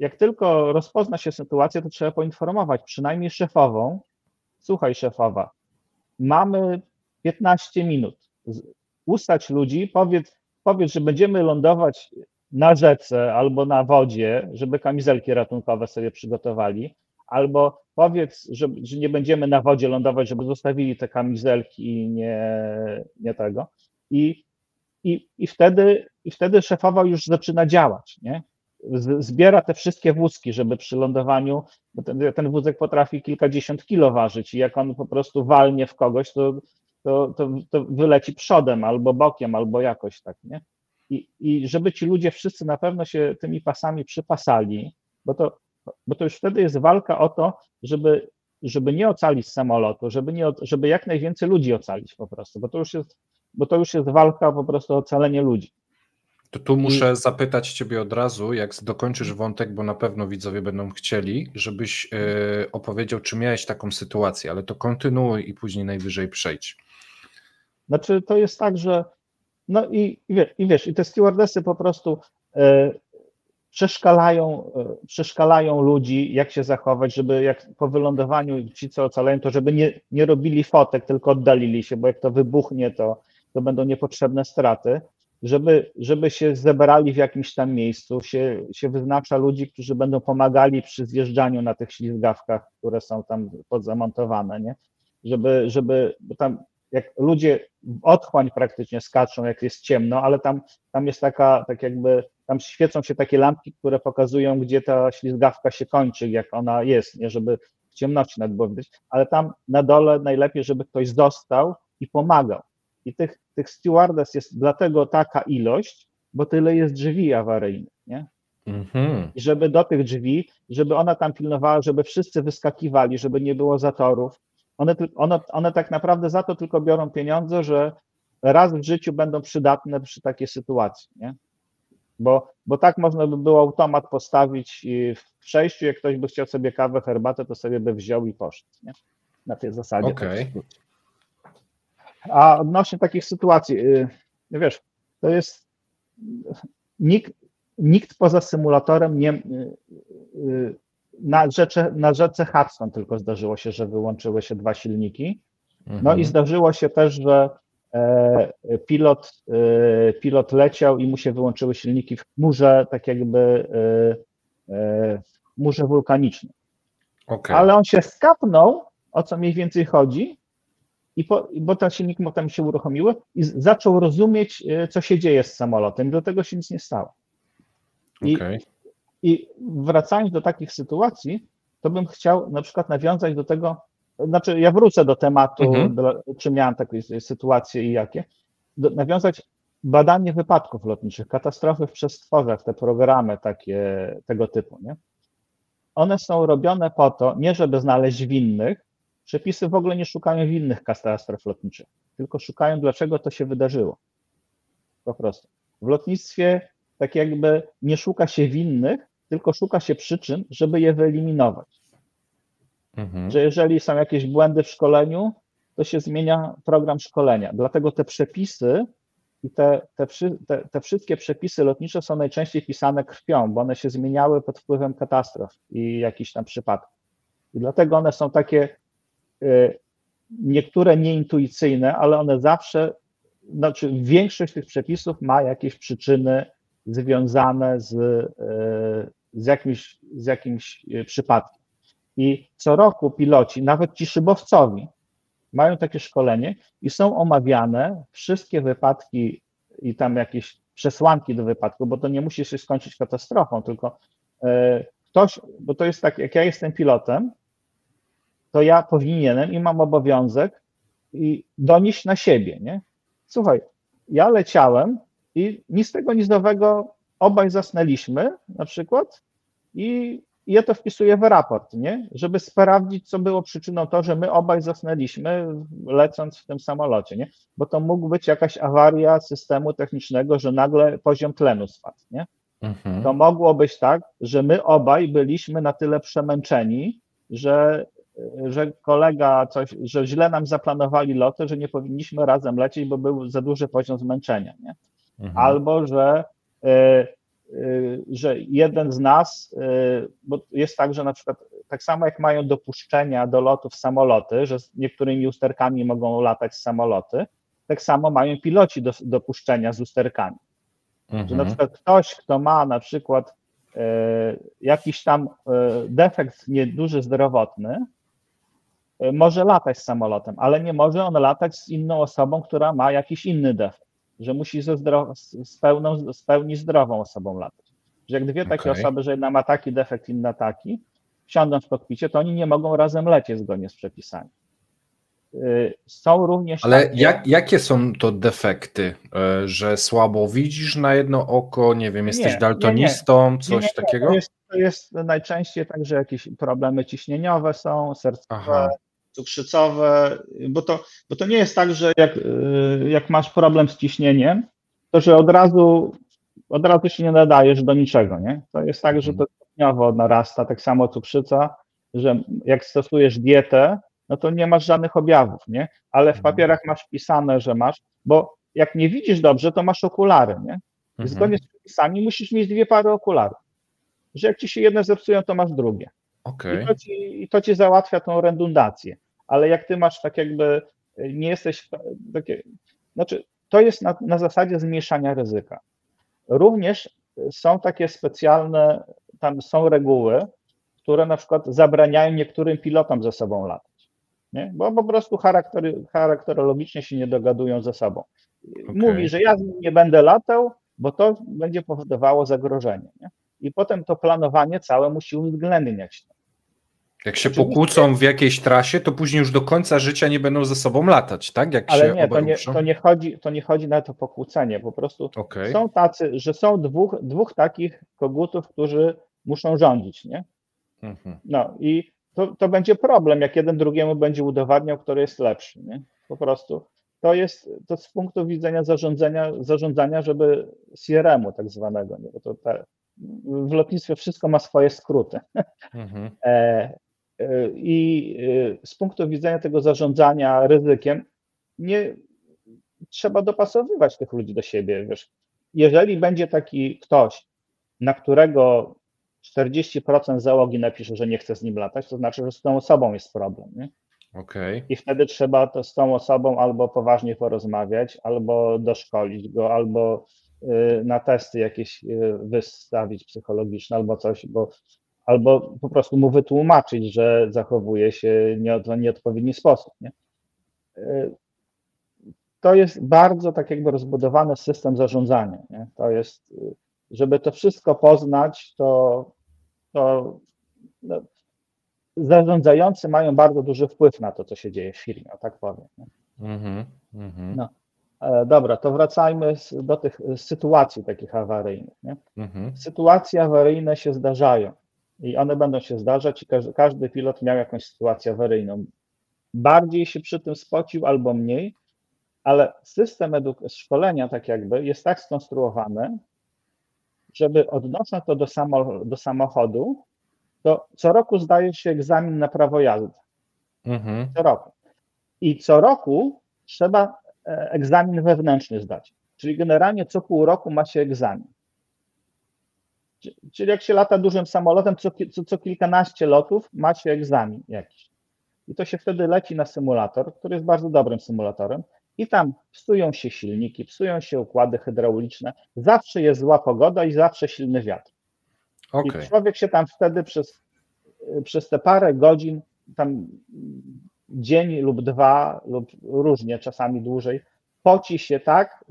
jak tylko rozpozna się sytuację, to trzeba poinformować przynajmniej szefową, słuchaj szefowa, mamy 15 minut, ustać ludzi, powiedz, że będziemy lądować na rzece albo na wodzie, żeby kamizelki ratunkowe sobie przygotowali, albo powiedz, że nie będziemy na wodzie lądować, żeby zostawili te kamizelki i nie tego. I wtedy szefowa już zaczyna działać, nie? Zbiera te wszystkie wózki, żeby przy lądowaniu, bo ten wózek potrafi kilkadziesiąt kilo ważyć i jak on po prostu walnie w kogoś, to wyleci przodem albo bokiem, albo jakoś tak, nie? I żeby ci ludzie wszyscy na pewno się tymi pasami przypasali, bo to już wtedy jest walka o to, żeby nie ocalić samolotu, żeby jak najwięcej ludzi ocalić po prostu, bo to już jest walka po prostu o ocalenie ludzi. To tu muszę zapytać ciebie od razu, jak dokończysz wątek, bo na pewno widzowie będą chcieli, żebyś opowiedział, czy miałeś taką sytuację, ale to kontynuuj i później najwyżej przejdź. Znaczy to jest tak, że no i wiesz, i te stewardessy po prostu przeszkalają ludzi, jak się zachować, żeby jak po wylądowaniu ci, co ocalają, to żeby nie robili fotek, tylko oddalili się, bo jak to wybuchnie, to będą niepotrzebne straty, żeby się zebrali w jakimś tam miejscu, się wyznacza ludzi, którzy będą pomagali przy zjeżdżaniu na tych ślizgawkach, które są tam podzamontowane, nie? Bo tam jak ludzie w otchłań praktycznie skaczą, jak jest ciemno, ale tam jest tak jakby, tam świecą się takie lampki, które pokazują, gdzie ta ślizgawka się kończy, jak ona jest, nie, żeby w ciemności nawet było widać, ale tam na dole najlepiej, żeby ktoś został i pomagał. I tych stewardess jest dlatego taka ilość, bo tyle jest drzwi awaryjnych, nie? I żeby do tych drzwi, żeby ona tam pilnowała, żeby wszyscy wyskakiwali, żeby nie było zatorów. One tak naprawdę za to tylko biorą pieniądze, że raz w życiu będą przydatne przy takiej sytuacji, nie? Bo tak można by było automat postawić w przejściu, jak ktoś by chciał sobie kawę, herbatę, to sobie by wziął i poszedł, nie? Na tej zasadzie. Okay. A odnośnie takich sytuacji, wiesz, to jest nikt poza symulatorem nie na rzece Hudson tylko zdarzyło się, że wyłączyły się 2 silniki. No i zdarzyło się też, że pilot leciał i mu się wyłączyły silniki w chmurze, tak jakby w chmurze wulkanicznej. Okay. Ale on się skapnął, o co mniej więcej chodzi, bo ten silnik potem się uruchomiły i zaczął rozumieć, co się dzieje z samolotem. Do tego się nic nie stało. I wracając do takich sytuacji, to bym chciał na przykład nawiązać do tego, znaczy ja wrócę do tematu, czy miałem takie sytuacje i jakie, nawiązać badanie wypadków lotniczych, katastrofy w przestworzach, te programy tego typu, nie? One są robione po to, nie żeby znaleźć winnych, przepisy w ogóle nie szukają winnych katastrof lotniczych, tylko szukają, dlaczego to się wydarzyło. Po prostu. W lotnictwie tak jakby nie szuka się winnych, tylko szuka się przyczyn, żeby je wyeliminować. Że jeżeli są jakieś błędy w szkoleniu, to się zmienia program szkolenia. Dlatego te przepisy i te wszystkie przepisy lotnicze są najczęściej pisane krwią, bo one się zmieniały pod wpływem katastrof i jakichś tam przypadków. I dlatego one są takie niektóre nieintuicyjne, ale one zawsze, znaczy większość tych przepisów ma jakieś przyczyny związane z jakimś przypadkiem. I co roku piloci, nawet ci szybowcowi, mają takie szkolenie i są omawiane wszystkie wypadki i tam jakieś przesłanki do wypadku, bo to nie musi się skończyć katastrofą, tylko ktoś, bo to jest tak, jak ja jestem pilotem, to ja powinienem i mam obowiązek i donieść na siebie, nie? Słuchaj, ja leciałem i nic z tego nic nowego, obaj zasnęliśmy na przykład i ja to wpisuję w raport, nie? Żeby sprawdzić, co było przyczyną to, że my obaj zasnęliśmy lecąc w tym samolocie, nie? Bo to mógł być jakaś awaria systemu technicznego, że nagle poziom tlenu spadł, nie? To mogło być tak, że my obaj byliśmy na tyle przemęczeni, że kolega coś, że źle nam zaplanowali loty, że nie powinniśmy razem lecieć, bo był za duży poziom zmęczenia, nie? Albo że jeden z nas, bo jest tak, że na przykład tak samo jak mają dopuszczenia do lotów samoloty, że z niektórymi usterkami mogą latać samoloty, tak samo mają piloci dopuszczenia z usterkami. Że na przykład ktoś, kto ma na przykład jakiś tam defekt nieduży zdrowotny, może latać samolotem, ale nie może on latać z inną osobą, która ma jakiś inny defekt, że musi z pełni zdrową osobą latać. Że jak dwie takie osoby, że jedna ma taki defekt, inna taki, wsiądą w kokpicie, to oni nie mogą razem lecieć zgodnie z przepisami. Są również Ale takie... jakie są to defekty? Że słabo widzisz na jedno oko, nie wiem, jesteś daltonistą, coś takiego? To jest najczęściej tak, że jakieś problemy ciśnieniowe są, sercowe, cukrzycowe, bo to nie jest tak, że jak masz problem z ciśnieniem, to że od razu się nie nadajesz do niczego, nie? To jest tak, że to stopniowo narasta, tak samo cukrzyca, że jak stosujesz dietę, no to nie masz żadnych objawów, nie? Ale w papierach masz wpisane, że masz, bo jak nie widzisz dobrze, to masz okulary, nie? I zgodnie z przepisami musisz mieć 2 pary okularów, że jak ci się jedne zepsują, to masz drugie. I to ci załatwia tą redundację. Ale jak ty masz tak jakby, nie jesteś, znaczy to jest na zasadzie zmniejszania ryzyka. Również są takie specjalne, tam są reguły, które na przykład zabraniają niektórym pilotom ze sobą latać, nie? Bo po prostu charakterologicznie się nie dogadują ze sobą. Mówi, że ja z nim nie będę latał, bo to będzie powodowało zagrożenie, nie? I potem to planowanie całe musi uwzględniać. Jak się pokłócą w jakiejś trasie, to później już do końca życia nie będą ze sobą latać, tak? Jak ale się nie, to nie chodzi na to pokłócenie, po prostu są tacy, że są dwóch takich kogutów, którzy muszą rządzić, nie? No i to będzie problem, jak jeden drugiemu będzie udowadniał, który jest lepszy, nie? Po prostu to z punktu widzenia zarządzania, żeby CRM-u tak zwanego, nie? Bo w lotnictwie wszystko ma swoje skróty. I z punktu widzenia tego zarządzania ryzykiem nie trzeba dopasowywać tych ludzi do siebie. Wiesz, jeżeli będzie taki ktoś, na którego 40% załogi napisze, że nie chce z nim latać, to znaczy, że z tą osobą jest problem, nie? I wtedy trzeba to z tą osobą albo poważnie porozmawiać, albo doszkolić go, albo na testy jakieś wystawić psychologiczne, albo coś, albo po prostu mu wytłumaczyć, że zachowuje się w nieodpowiedni sposób, nie? To jest bardzo tak jakby rozbudowany system zarządzania, nie? To jest, żeby to wszystko poznać, to zarządzający mają bardzo duży wpływ na to, co się dzieje w firmie, o tak powiem. No. Dobra, to wracajmy do tych sytuacji takich awaryjnych, nie? Sytuacje awaryjne się zdarzają i one będą się zdarzać i każdy pilot miał jakąś sytuację awaryjną. Bardziej się przy tym spocił albo mniej, ale system szkolenia tak jakby jest tak skonstruowany, żeby odnosząc to do samochodu, to co roku zdaje się egzamin na prawo jazdy. Co roku. I co roku trzeba egzamin wewnętrzny zdać. Czyli generalnie co pół roku ma się egzamin. Czyli jak się lata dużym samolotem, co kilkanaście lotów ma się egzamin jakiś. I to się wtedy leci na symulator, który jest bardzo dobrym symulatorem. I tam psują się silniki, psują się układy hydrauliczne. Zawsze jest zła pogoda i zawsze silny wiatr. I człowiek się tam wtedy przez te parę godzin, tam dzień lub dwa, lub różnie, czasami dłużej, poci się tak,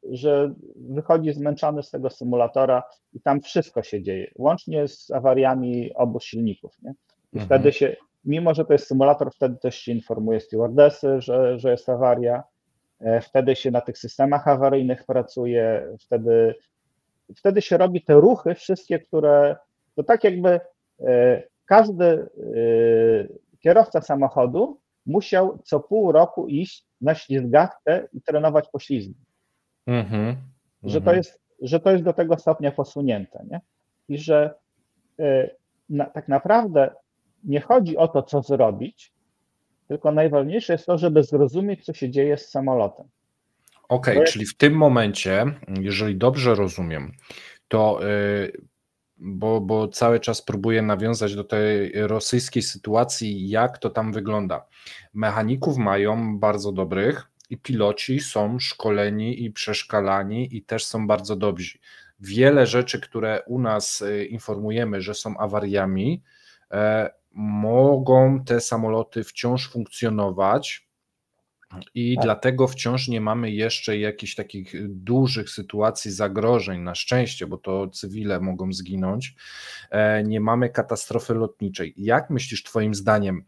że wychodzi zmęczony z tego symulatora i tam wszystko się dzieje, łącznie z awariami obu silników, nie? I wtedy się, mimo że to jest symulator, wtedy też się informuje stewardesy, że jest awaria, wtedy się na tych systemach awaryjnych pracuje, wtedy się robi te ruchy wszystkie, które, to tak jakby każdy kierowca samochodu musiał co pół roku iść na ślizgawkę i trenować poślizgi. Że to jest do tego stopnia posunięte, nie? I że tak naprawdę nie chodzi o to, co zrobić, tylko najważniejsze jest to, żeby zrozumieć, co się dzieje z samolotem. Okej, czyli w tym momencie, jeżeli dobrze rozumiem, to bo cały czas próbuję nawiązać do tej rosyjskiej sytuacji, jak to tam wygląda. Mechaników mają bardzo dobrych i piloci są szkoleni i przeszkalani i też są bardzo dobrzy. Wiele rzeczy, które u nas informujemy, że są awariami, mogą te samoloty wciąż funkcjonować i dlatego wciąż nie mamy jeszcze jakichś takich dużych sytuacji zagrożeń, na szczęście, bo to cywile mogą zginąć. Nie mamy katastrofy lotniczej. Jak myślisz, twoim zdaniem,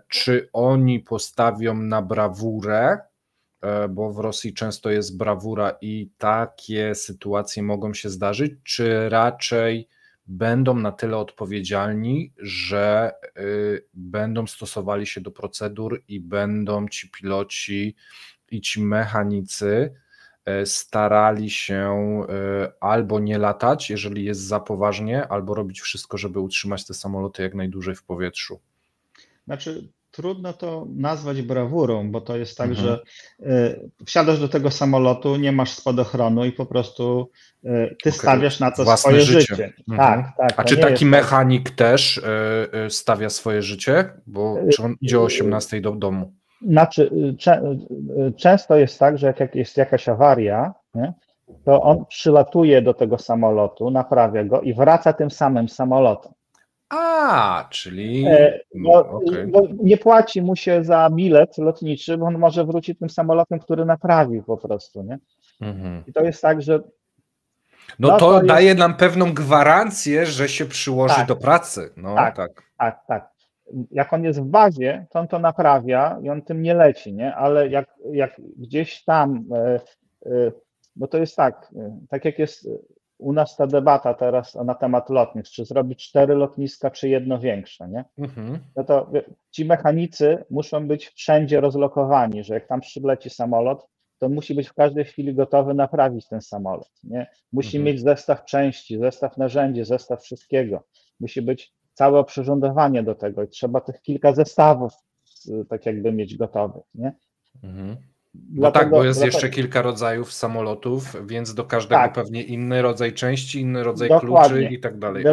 czy oni postawią na brawurę, bo w Rosji często jest brawura i takie sytuacje mogą się zdarzyć, czy raczej będą na tyle odpowiedzialni, że będą stosowali się do procedur i będą ci piloci i ci mechanicy starali się albo nie latać, jeżeli jest za poważnie, albo robić wszystko, żeby utrzymać te samoloty jak najdłużej w powietrzu? Znaczy, trudno to nazwać brawurą, bo to jest tak, że wsiadasz do tego samolotu, nie masz spadochronu i po prostu ty stawiasz na to własne swoje życie. Tak. A czy taki mechanik też stawia swoje życie? Bo czy on idzie o 18 do domu? Znaczy, często jest tak, że jak jest jakaś awaria, nie, to on przylatuje do tego samolotu, naprawia go i wraca tym samym samolotem. Czyli bo nie płaci mu się za bilet lotniczy, bo on może wrócić tym samolotem, który naprawił po prostu, nie? I to jest tak, że to daje nam pewną gwarancję, że się przyłoży do pracy. Tak. Jak on jest w bazie, to on to naprawia i on tym nie leci, nie? Ale jak gdzieś tam, bo to jest tak jak jest u nas ta debata teraz na temat lotnisk, czy zrobić 4 lotniska, czy jedno większe, nie? No to ci mechanicy muszą być wszędzie rozlokowani, że jak tam przyleci samolot, to musi być w każdej chwili gotowy naprawić ten samolot, nie? Musi mieć zestaw części, zestaw narzędzi, zestaw wszystkiego. Musi być całe oprzyrządowanie do tego i trzeba tych kilka zestawów tak jakby mieć gotowych, nie? Bo jest jeszcze kilka rodzajów samolotów, więc do każdego pewnie inny rodzaj części, inny rodzaj kluczy i tak dalej.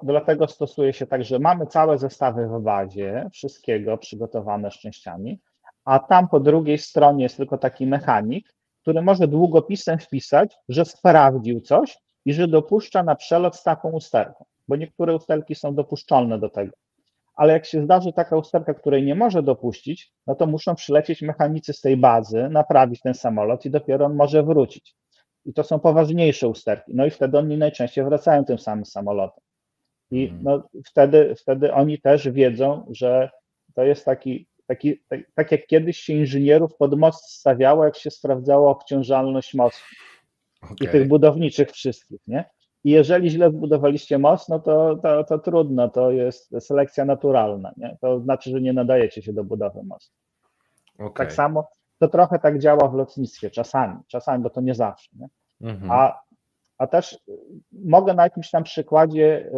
Dlatego stosuje się tak, że mamy całe zestawy w bazie, wszystkiego przygotowane z częściami, a tam po drugiej stronie jest tylko taki mechanik, który może długopisem wpisać, że sprawdził coś i że dopuszcza na przelot z taką usterką, bo niektóre usterki są dopuszczalne do tego. Ale jak się zdarzy taka usterka, której nie może dopuścić, no to muszą przylecieć mechanicy z tej bazy, naprawić ten samolot i dopiero on może wrócić. I to są poważniejsze usterki. No i wtedy oni najczęściej wracają tym samym samolotem. I wtedy oni też wiedzą, że to jest tak jak kiedyś się inżynierów pod most stawiało, jak się sprawdzało obciążalność mostu i tych budowniczych wszystkich, nie? I jeżeli źle zbudowaliście most, no to trudno, to jest selekcja naturalna, nie? To znaczy, że nie nadajecie się do budowy mostu. Tak samo to trochę tak działa w lotnictwie czasami, bo to nie zawsze, nie? A też mogę na jakimś tam przykładzie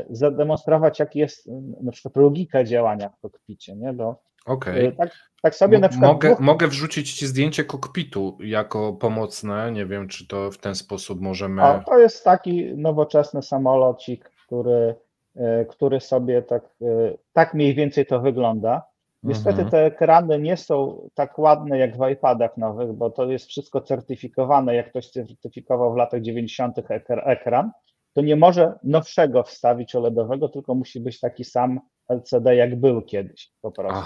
zademonstrować, jak jest na przykład logika działania w kokpicie, nie? Bo tak sobie na przykład mogę wrzucić ci zdjęcie kokpitu jako pomocne, nie wiem, czy to w ten sposób możemy... To jest taki nowoczesny samolocik, który sobie tak mniej więcej to wygląda. Niestety te ekrany nie są tak ładne jak w iPadach nowych, bo to jest wszystko certyfikowane, jak ktoś certyfikował w latach 90. ekran, to nie może nowszego wstawić OLEDowego, tylko musi być taki sam LCD, jak był kiedyś po prostu.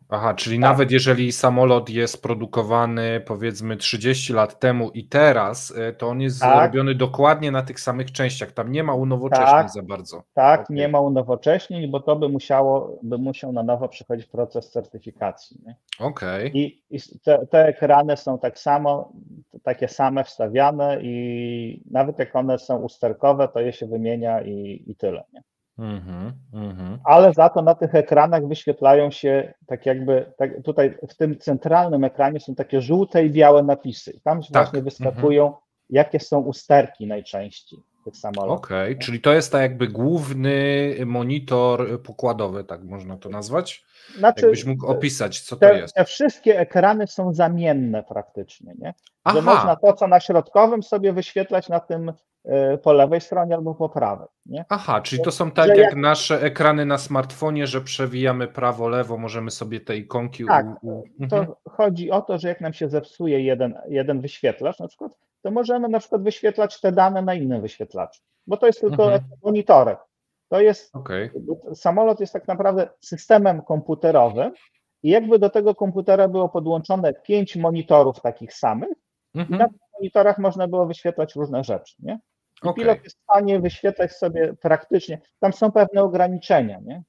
Aha, czyli nawet jeżeli samolot jest produkowany powiedzmy 30 lat temu i teraz, to on jest robiony dokładnie na tych samych częściach, tam nie ma unowocześnień za bardzo. Nie ma unowocześnień, bo to by musiał na nowo przechodzić proces certyfikacji. Nie? I te ekrany są takie same wstawiane i nawet jak one są usterkowe, to je się wymienia i tyle. Nie? Ale za to na tych ekranach wyświetlają się tutaj w tym centralnym ekranie są takie żółte i białe napisy. Tam właśnie wyskakują, jakie są usterki najczęściej. tych samolotów. Okej, czyli to jest tak jakby główny monitor pokładowy, tak można to nazwać? Znaczy, Jakbyś mógł opisać, co to jest? Te wszystkie ekrany są zamienne praktycznie, nie? Że Aha. można to, co na środkowym, sobie wyświetlać na tym po lewej stronie albo po prawej. Nie? Aha, czyli to są tak Że jak nasze ekrany na smartfonie, że przewijamy prawo, lewo, możemy sobie te ikonki... Tak, Mhm. to chodzi o to, że jak nam się zepsuje jeden wyświetlacz na przykład, to możemy na przykład wyświetlać te dane na innym wyświetlaczu, bo to jest tylko monitorek. To jest, samolot jest tak naprawdę systemem komputerowym i jakby do tego komputera było podłączone 5 monitorów takich samych i na tych monitorach można było wyświetlać różne rzeczy, nie? I pilot jest w stanie wyświetlać sobie praktycznie, tam są pewne ograniczenia, nie?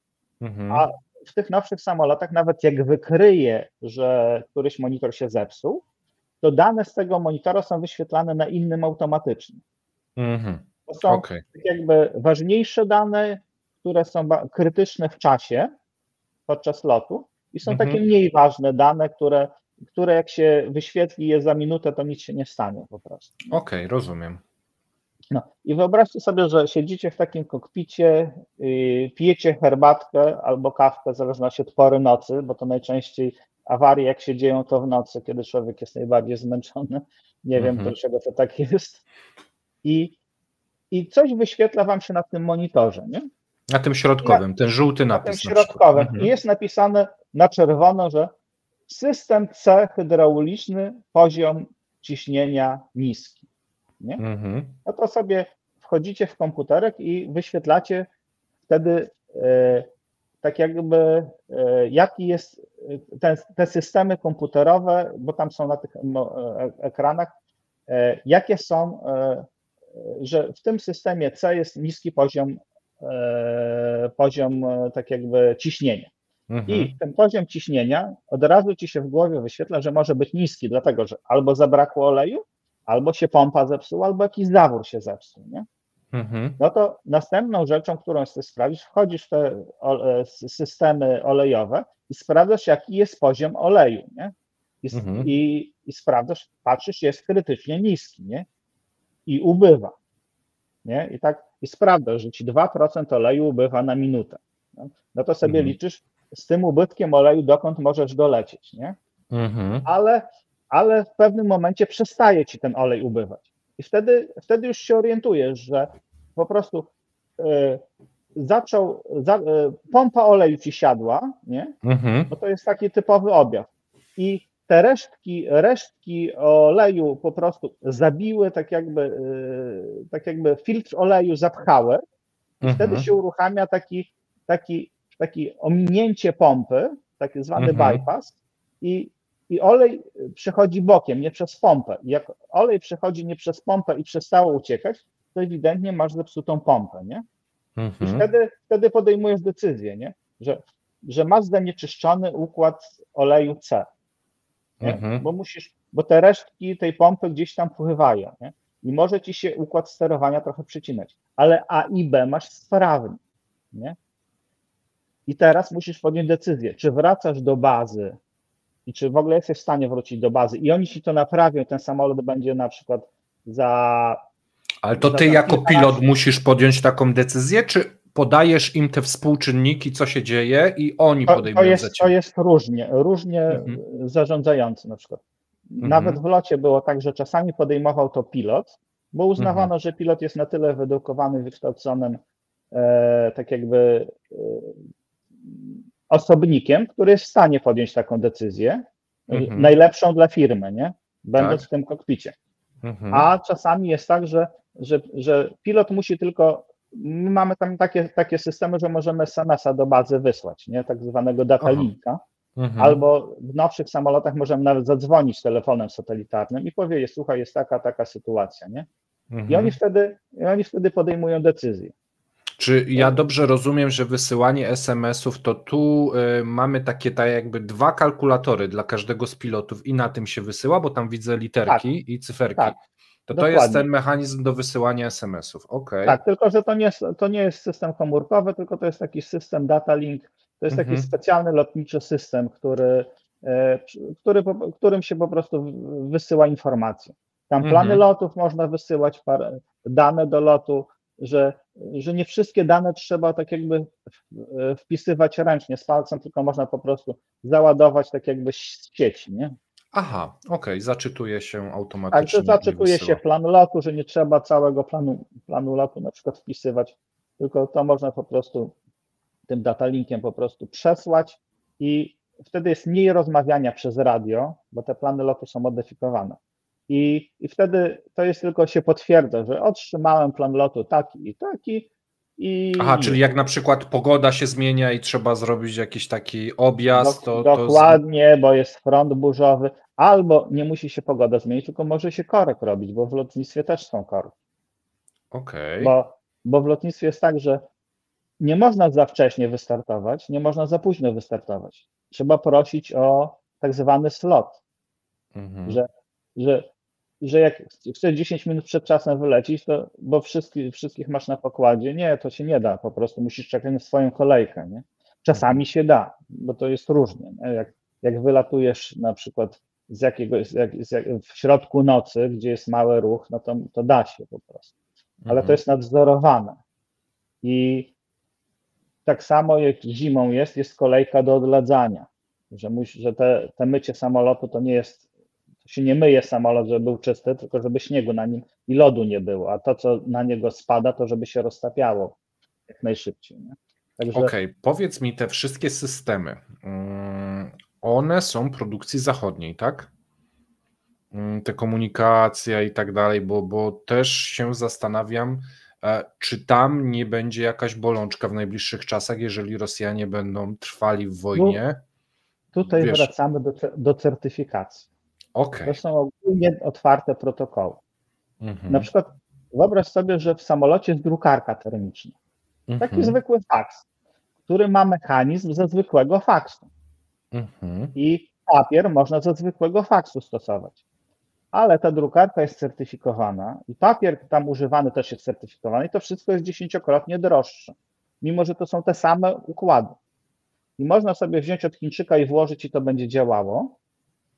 A w tych nowszych samolotach nawet jak wykryje, że któryś monitor się zepsuł, to dane z tego monitora są wyświetlane na innym automatycznie. To są jakby ważniejsze dane, które są krytyczne w czasie podczas lotu i są takie mniej ważne dane, które jak się wyświetli je za minutę, to nic się nie stanie po prostu. Okej, rozumiem. No i wyobraźcie sobie, że siedzicie w takim kokpicie, pijecie herbatkę albo kawkę, w zależności od pory nocy, bo to najczęściej awarie, jak się dzieją, to w nocy, kiedy człowiek jest najbardziej zmęczony. Nie wiem dlaczego to tak jest. I coś wyświetla wam się na tym monitorze, nie? Na tym środkowym, ten żółty napis. Na tym środkowym. I jest napisane na czerwono, że system C hydrauliczny, poziom ciśnienia niski. Nie? No to sobie wchodzicie w komputerek i wyświetlacie wtedy tak jakby jaki jest te systemy komputerowe, bo tam są na tych ekranach, jakie są, że w tym systemie C jest niski poziom tak jakby ciśnienia. I ten poziom ciśnienia od razu ci się w głowie wyświetla, że może być niski, dlatego że albo zabrakło oleju, albo się pompa zepsuła, albo jakiś zawór się zepsuł. Nie? No to następną rzeczą, którą chcesz sprawdzić, wchodzisz w te systemy olejowe i sprawdzasz, jaki jest poziom oleju. Nie? I sprawdzasz, patrzysz, jest krytycznie niski, nie? I ubywa. Nie? I sprawdzasz, że ci 2% oleju ubywa na minutę. No to sobie liczysz z tym ubytkiem oleju, dokąd możesz dolecieć. Nie? Ale w pewnym momencie przestaje ci ten olej ubywać. I wtedy już się orientujesz, że po prostu pompa oleju ci siadła, nie? Bo to jest taki typowy objaw. I te resztki oleju po prostu zabiły, tak jakby filtr oleju zapchały i wtedy się uruchamia taki ominięcie pompy, tak zwany bypass i olej przechodzi bokiem, nie przez pompę. Jak olej przechodzi nie przez pompę i przestało uciekać, to ewidentnie masz zepsutą pompę, nie? I wtedy podejmujesz decyzję, nie? Że masz zanieczyszczony układ oleju C. Nie? Bo te resztki tej pompy gdzieś tam pływają, nie? I może ci się układ sterowania trochę przycinać, ale A i B masz sprawnie, nie? I teraz musisz podjąć decyzję, czy wracasz do bazy i czy w ogóle jesteś w stanie wrócić do bazy i oni ci to naprawią, ten samolot będzie na przykład Ale to ty jako pilot musisz podjąć taką decyzję, czy podajesz im te współczynniki, co się dzieje i oni podejmują za ciebie? To jest różnie zarządzający na przykład. Nawet w locie było tak, że czasami podejmował to pilot, bo uznawano, że pilot jest na tyle wyedukowany, wykształconym tak jakby osobnikiem, który jest w stanie podjąć taką decyzję, najlepszą dla firmy, nie? Będąc w tym kokpicie. A czasami jest tak, że pilot musi tylko, my mamy tam takie systemy, że możemy SMS-a do bazy wysłać, nie? Tak zwanego data linka, albo w nowszych samolotach możemy nawet zadzwonić telefonem satelitarnym i powiedzieć, słuchaj, jest taka sytuacja, nie? I oni wtedy podejmują decyzję. Czy ja dobrze rozumiem, że wysyłanie SMS-ów, to tu mamy takie tak jakby 2 kalkulatory dla każdego z pilotów i na tym się wysyła, bo tam widzę literki i cyferki. Tak, to jest ten mechanizm do wysyłania SMS-ów. Tak, tylko że to nie jest system komórkowy, tylko to jest taki system data link, to jest taki specjalny lotniczy system, którym się po prostu wysyła informacje. Tam plany lotów można wysyłać, dane do lotu, że nie wszystkie dane trzeba tak jakby wpisywać ręcznie z palcem, tylko można po prostu załadować tak jakby z sieci, nie? Aha, okej, zaczytuje się Tak, automatycznie że i zaczytuje się wysyła. plan lotu, że nie trzeba całego planu lotu na przykład wpisywać, tylko to można po prostu tym datalinkiem po prostu przesłać i wtedy jest mniej rozmawiania przez radio, bo te plany lotu są modyfikowane. I wtedy to jest tylko się potwierdza, że otrzymałem plan lotu taki i taki. Aha, czyli jak na przykład pogoda się zmienia i trzeba zrobić jakiś taki objazd, to dokładnie, bo jest front burzowy, albo nie musi się pogoda zmienić, tylko może się korek robić, bo w lotnictwie też są korki. Okej. Bo w lotnictwie jest tak, że nie można za wcześnie wystartować, nie można za późno wystartować. Trzeba prosić o tak zwany slot, że jak chcesz 10 minut przed czasem wylecieć, to bo wszystkich masz na pokładzie, nie, to się nie da, po prostu musisz czekać na swoją kolejkę, nie? Czasami się da, bo to jest różnie, nie? Jak wylatujesz na przykład w środku nocy, gdzie jest mały ruch, no to da się po prostu, ale to jest nadzorowane i tak samo jak zimą jest kolejka do odladzania, że te mycie samolotu to nie jest, to się nie myje samolot, żeby był czysty, tylko żeby śniegu na nim i lodu nie było, a to, co na niego spada, to żeby się roztapiało jak najszybciej. Także... Okej, powiedz mi, te wszystkie systemy, one są produkcji zachodniej, tak? Te komunikacja i tak dalej, bo też się zastanawiam, czy tam nie będzie jakaś bolączka w najbliższych czasach, jeżeli Rosjanie będą trwali w wojnie? Tutaj wracamy do certyfikacji. To są ogólnie otwarte protokoły. Na przykład wyobraź sobie, że w samolocie jest drukarka termiczna. Taki zwykły faks, który ma mechanizm ze zwykłego faksu. I papier można ze zwykłego faksu stosować. Ale ta drukarka jest certyfikowana i papier tam używany też jest certyfikowany i to wszystko jest 10-krotnie droższe, mimo że to są te same układy. I można sobie wziąć od Chińczyka i włożyć i to będzie działało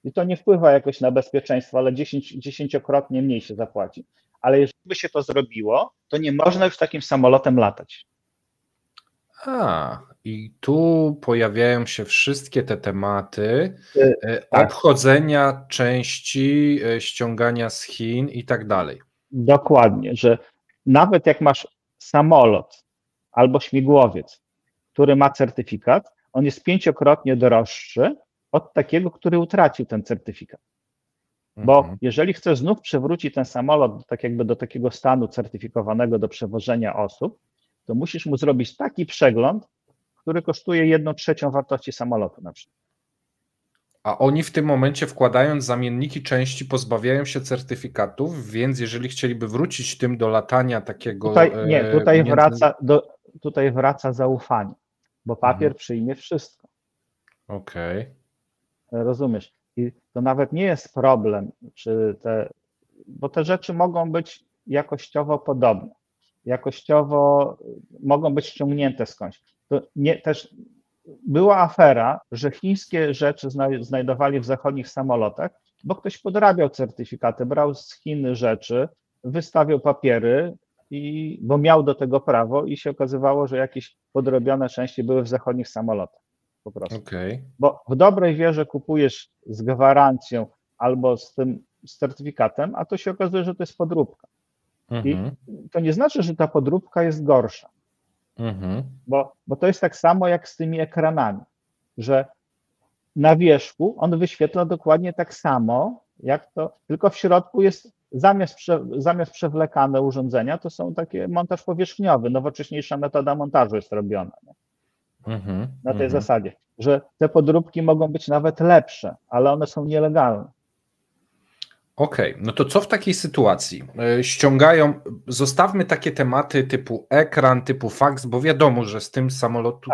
i to nie wpływa jakoś na bezpieczeństwo, ale 10-krotnie mniej się zapłaci. Ale jeżeli by się to zrobiło, to nie można już takim samolotem latać. I tu pojawiają się wszystkie te tematy obchodzenia części, ściągania z Chin i tak dalej. Dokładnie, że nawet jak masz samolot albo śmigłowiec, który ma certyfikat, on jest 5-krotnie droższy od takiego, który utracił ten certyfikat. Bo jeżeli chcesz znów przywrócić ten samolot tak jakby do takiego stanu certyfikowanego do przewożenia osób, to musisz mu zrobić taki przegląd, który kosztuje 1/3 wartości samolotu na przykład. A oni w tym momencie, wkładając zamienniki części, pozbawiają się certyfikatów, więc jeżeli chcieliby wrócić tym do latania takiego... Tutaj wraca zaufanie, bo papier przyjmie wszystko. Rozumiesz? I to nawet nie jest problem, bo te rzeczy mogą być jakościowo podobne. Jakościowo mogą być ściągnięte skądś. Też była afera, że chińskie rzeczy znajdowali w zachodnich samolotach, bo ktoś podrabiał certyfikaty, brał z Chin rzeczy, wystawiał papiery, bo miał do tego prawo i się okazywało, że jakieś podrobione części były w zachodnich samolotach. Po prostu. Bo w dobrej wierze kupujesz z gwarancją albo z certyfikatem, a to się okazuje, że to jest podróbka. I to nie znaczy, że ta podróbka jest gorsza, bo to jest tak samo jak z tymi ekranami, że na wierzchu on wyświetla dokładnie tak samo, jak to, tylko w środku jest zamiast przewlekane urządzenia, to są takie montaż powierzchniowy, nowocześniejsza metoda montażu jest robiona. Na tej zasadzie, że te podróbki mogą być nawet lepsze, ale one są nielegalne. No to co w takiej sytuacji? Ściągają, zostawmy takie tematy typu ekran, typu faks, bo wiadomo, że z tym samolotu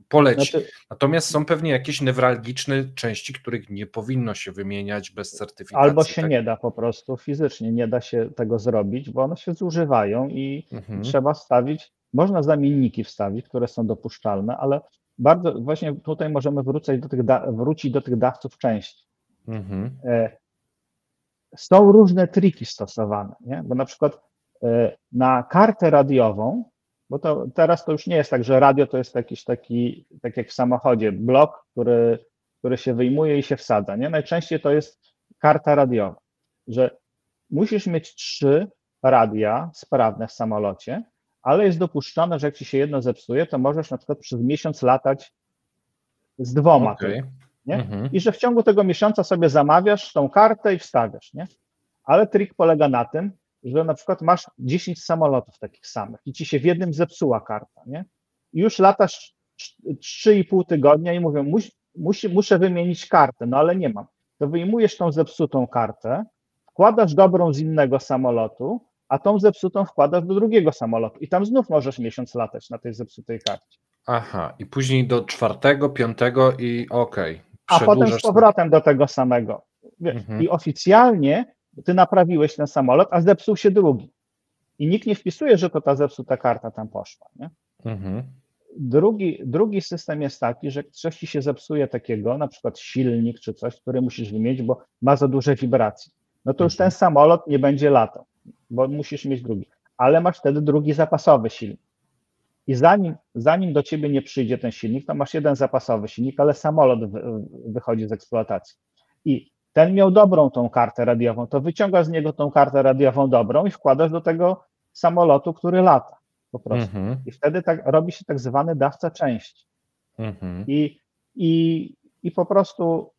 poleci. Natomiast są pewnie jakieś newralgiczne części, których nie powinno się wymieniać bez certyfikacji. Albo się nie da po prostu fizycznie, nie da się tego zrobić, bo one się zużywają i trzeba wstawić, można zamienniki wstawić, które są dopuszczalne, ale bardzo właśnie tutaj możemy wrócić do tych dawców części. są różne triki stosowane, nie? Bo na przykład na kartę radiową, bo to teraz to już nie jest tak, że radio to jest jakiś taki, tak jak w samochodzie, blok, który się wyjmuje i się wsadza, nie? Najczęściej to jest karta radiowa, że musisz mieć 3 radia sprawne w samolocie, ale jest dopuszczone, że jak ci się jedno zepsuje, to możesz na przykład przez miesiąc latać z 2 tylko, nie? I że w ciągu tego miesiąca sobie zamawiasz tą kartę i wstawiasz, nie? Ale trik polega na tym, że na przykład masz 10 samolotów takich samych i ci się w jednym zepsuła karta, nie? I już latasz 3,5 tygodnia i mówią, muszę wymienić kartę, no ale nie mam. To wyjmujesz tą zepsutą kartę, wkładasz dobrą z innego samolotu, a tą zepsutą wkładasz do drugiego samolotu i tam znów możesz miesiąc latać na tej zepsutej karcie. Aha, i później do 4., 5. i okej. A potem z powrotem do tego samego. Wiesz, i oficjalnie ty naprawiłeś ten samolot, a zepsuł się drugi. I nikt nie wpisuje, że to ta zepsuta karta tam poszła, nie? Drugi system jest taki, że coś ci się zepsuje takiego, na przykład silnik czy coś, który musisz wymienić, bo ma za duże wibracje. No to już ten samolot nie będzie latał, bo musisz mieć drugi. Ale masz wtedy drugi zapasowy silnik. I zanim do ciebie nie przyjdzie ten silnik, to masz jeden zapasowy silnik, ale samolot wychodzi z eksploatacji. I ten miał dobrą tą kartę radiową, to wyciągasz z niego tą kartę radiową dobrą i wkładasz do tego samolotu, który lata po prostu. I wtedy robi się tak zwany dawca części. I po prostu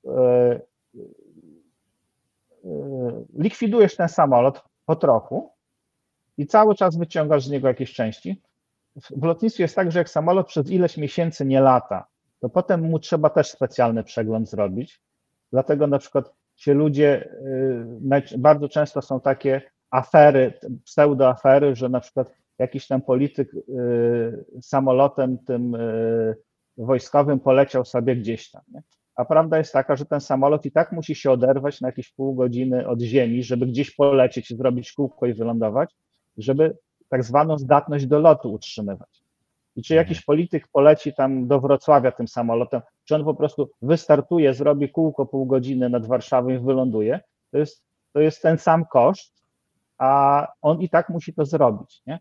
likwidujesz ten samolot po trochu i cały czas wyciągasz z niego jakieś części. W lotnictwie jest tak, że jak samolot przez ileś miesięcy nie lata, to potem mu trzeba też specjalny przegląd zrobić. Dlatego na przykład się ludzie, bardzo często są takie afery, pseudoafery, że na przykład jakiś tam polityk samolotem tym wojskowym poleciał sobie gdzieś tam, nie? A prawda jest taka, że ten samolot i tak musi się oderwać na jakieś pół godziny od ziemi, żeby gdzieś polecieć, zrobić kółko i wylądować, żeby tak zwaną zdatność do lotu utrzymywać. I czy jakiś polityk poleci tam do Wrocławia tym samolotem, czy on po prostu wystartuje, zrobi kółko pół godziny nad Warszawą i wyląduje, to jest ten sam koszt, a on i tak musi to zrobić, nie?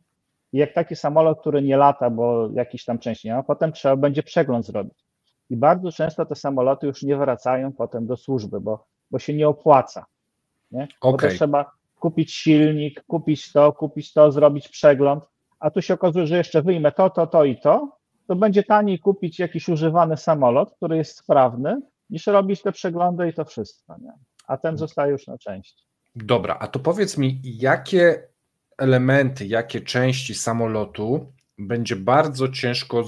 I jak taki samolot, który nie lata, bo jakiś tam część nie ma, potem trzeba będzie przegląd zrobić. I bardzo często te samoloty już nie wracają potem do służby, bo się nie opłaca, nie? Bo to trzeba kupić silnik, kupić to, zrobić przegląd, a tu się okazuje, że jeszcze wyjmę to i to będzie taniej kupić jakiś używany samolot, który jest sprawny, niż robić te przeglądy i to wszystko, nie? A ten zostaje już na części. Dobra, a to powiedz mi, jakie elementy, jakie części samolotu będzie bardzo ciężko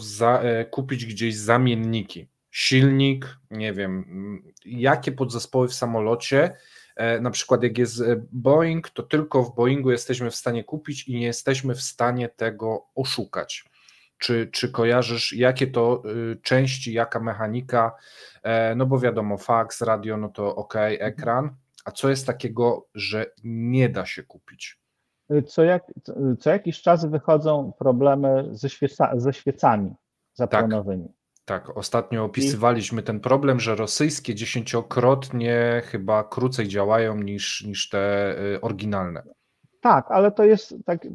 kupić gdzieś zamienniki? Silnik, nie wiem, jakie podzespoły w samolocie, na przykład jak jest Boeing, to tylko w Boeingu jesteśmy w stanie kupić i nie jesteśmy w stanie tego oszukać. Czy kojarzysz, jakie to części, jaka mechanika, no bo wiadomo, faks, radio, no to okej, ekran, a co jest takiego, że nie da się kupić? Co jakiś czas wychodzą problemy ze świecami zapłonowymi. Tak, ostatnio opisywaliśmy ten problem, że rosyjskie 10-krotnie chyba krócej działają niż te oryginalne. Tak, ale to jest tak,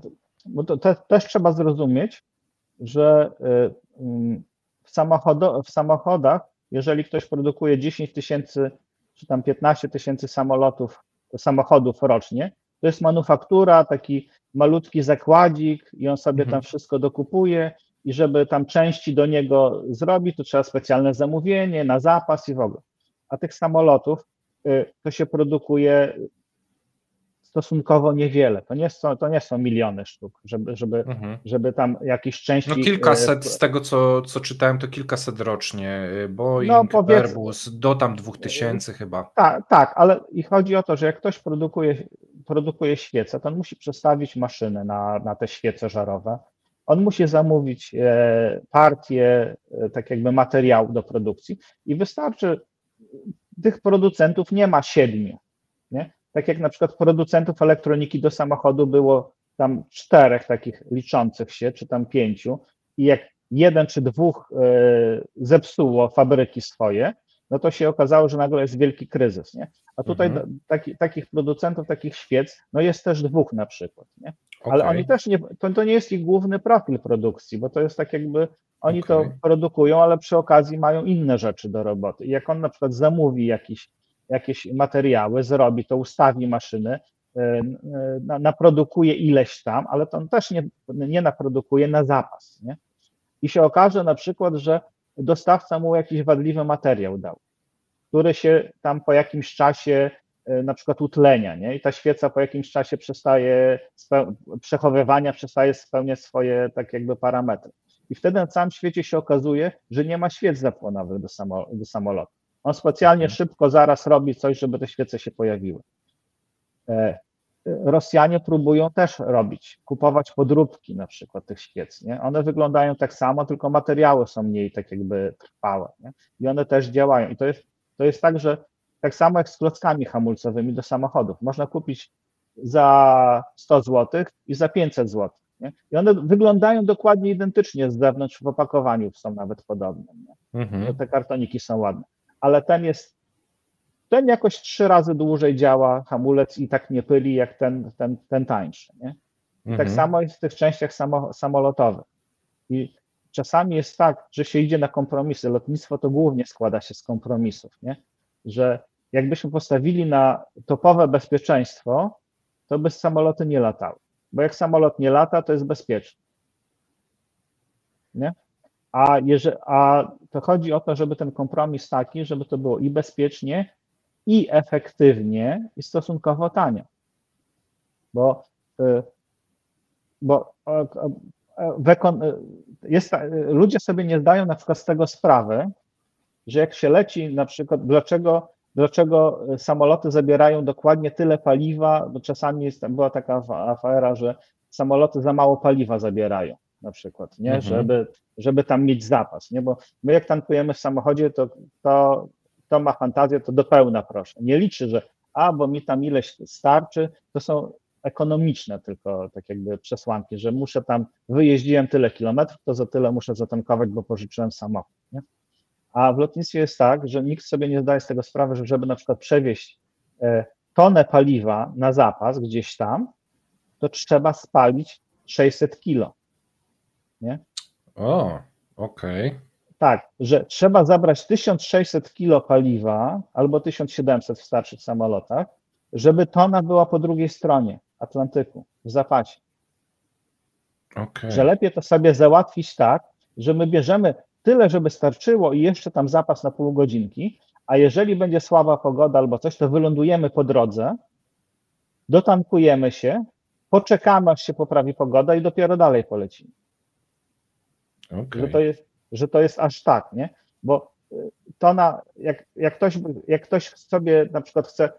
bo to też trzeba zrozumieć, że w samochodach, jeżeli ktoś produkuje 10 000 czy tam 15 000 samochodów rocznie, to jest manufaktura, taki malutki zakładzik i on sobie tam wszystko dokupuje i żeby tam części do niego zrobić, to trzeba specjalne zamówienie na zapas i w ogóle. A tych samolotów to się produkuje stosunkowo niewiele. To nie są miliony sztuk, żeby tam jakieś części... No kilkaset, z tego co czytałem, to kilkaset rocznie. Boeing, no, Airbus, do tam 2000 chyba. Tak, ale i chodzi o to, że jak ktoś produkuje świece, to on musi przestawić maszynę na te świece żarowe. On musi zamówić partię, tak jakby materiału do produkcji i wystarczy, tych producentów nie ma 7, nie? Tak jak na przykład producentów elektroniki do samochodu było tam 4 takich liczących się, czy tam 5 i jak 1 czy 2 zepsuło fabryki swoje, no to się okazało, że nagle jest wielki kryzys, nie? A tutaj takich producentów, takich świec, no jest też 2 na przykład, nie? Ale oni też nie, to nie jest ich główny profil produkcji, bo to jest tak jakby, oni to produkują, ale przy okazji mają inne rzeczy do roboty. I jak on na przykład zamówi jakieś materiały, zrobi to, ustawi maszyny, naprodukuje ileś tam, ale to on też nie naprodukuje na zapas, nie? I się okaże na przykład, że dostawca mu jakiś wadliwy materiał dał, który się tam po jakimś czasie na przykład utlenia, nie? I ta świeca po jakimś czasie przechowywania przestaje spełniać swoje tak jakby parametry. I wtedy na całym świecie się okazuje, że nie ma świec zapłonowych do samolotu. On specjalnie szybko zaraz robi coś, żeby te świece się pojawiły. Rosjanie próbują też kupować podróbki na przykład tych świec, nie? One wyglądają tak samo, tylko materiały są mniej tak jakby trwałe, nie? I one też działają. I to jest tak, że tak samo jak z klockami hamulcowymi do samochodów. Można kupić za 100 zł i za 500 zł. Nie? I one wyglądają dokładnie identycznie z zewnątrz, w opakowaniu są nawet podobne. Nie? Te kartoniki są ładne. Ale ten jakoś 3 razy dłużej działa hamulec i tak nie pyli jak ten tańszy. Nie? Tak samo jest w tych częściach samolotowych. I czasami jest tak, że się idzie na kompromisy. Lotnictwo to głównie składa się z kompromisów, nie? Że jakbyśmy postawili na topowe bezpieczeństwo, to by samoloty nie latały. Bo jak samolot nie lata, to jest bezpieczny. Nie? A to chodzi o to, żeby ten kompromis taki, żeby to było i bezpiecznie, i efektywnie, i stosunkowo tanio. Bo ludzie sobie nie zdają na przykład z tego sprawy, że jak się leci na przykład, dlaczego samoloty zabierają dokładnie tyle paliwa, bo czasami była taka afera, że samoloty za mało paliwa zabierają na przykład, nie? Żeby tam mieć zapas, nie? Bo my jak tankujemy w samochodzie, to ma fantazję, to do pełna proszę. Nie liczy, że bo mi tam ileś starczy, to są ekonomiczne tylko tak jakby przesłanki, że wyjeździłem tyle kilometrów, to za tyle muszę zatankować, bo pożyczyłem samochód, nie? A w lotnictwie jest tak, że nikt sobie nie zdaje z tego sprawy, że żeby na przykład przewieźć tonę paliwa na zapas gdzieś tam, to trzeba spalić 600 kilo, nie? Okej. Tak, że trzeba zabrać 1600 kilo paliwa albo 1700 w starszych samolotach, żeby tona była po drugiej stronie Atlantyku w zapasie. Że lepiej to sobie załatwić tak, że my bierzemy tyle, żeby starczyło i jeszcze tam zapas na pół godzinki, a jeżeli będzie słaba pogoda albo coś, to wylądujemy po drodze, dotankujemy się, poczekamy, aż się poprawi pogoda i dopiero dalej polecimy. Że to jest aż tak, nie? Bo jak ktoś sobie na przykład chce,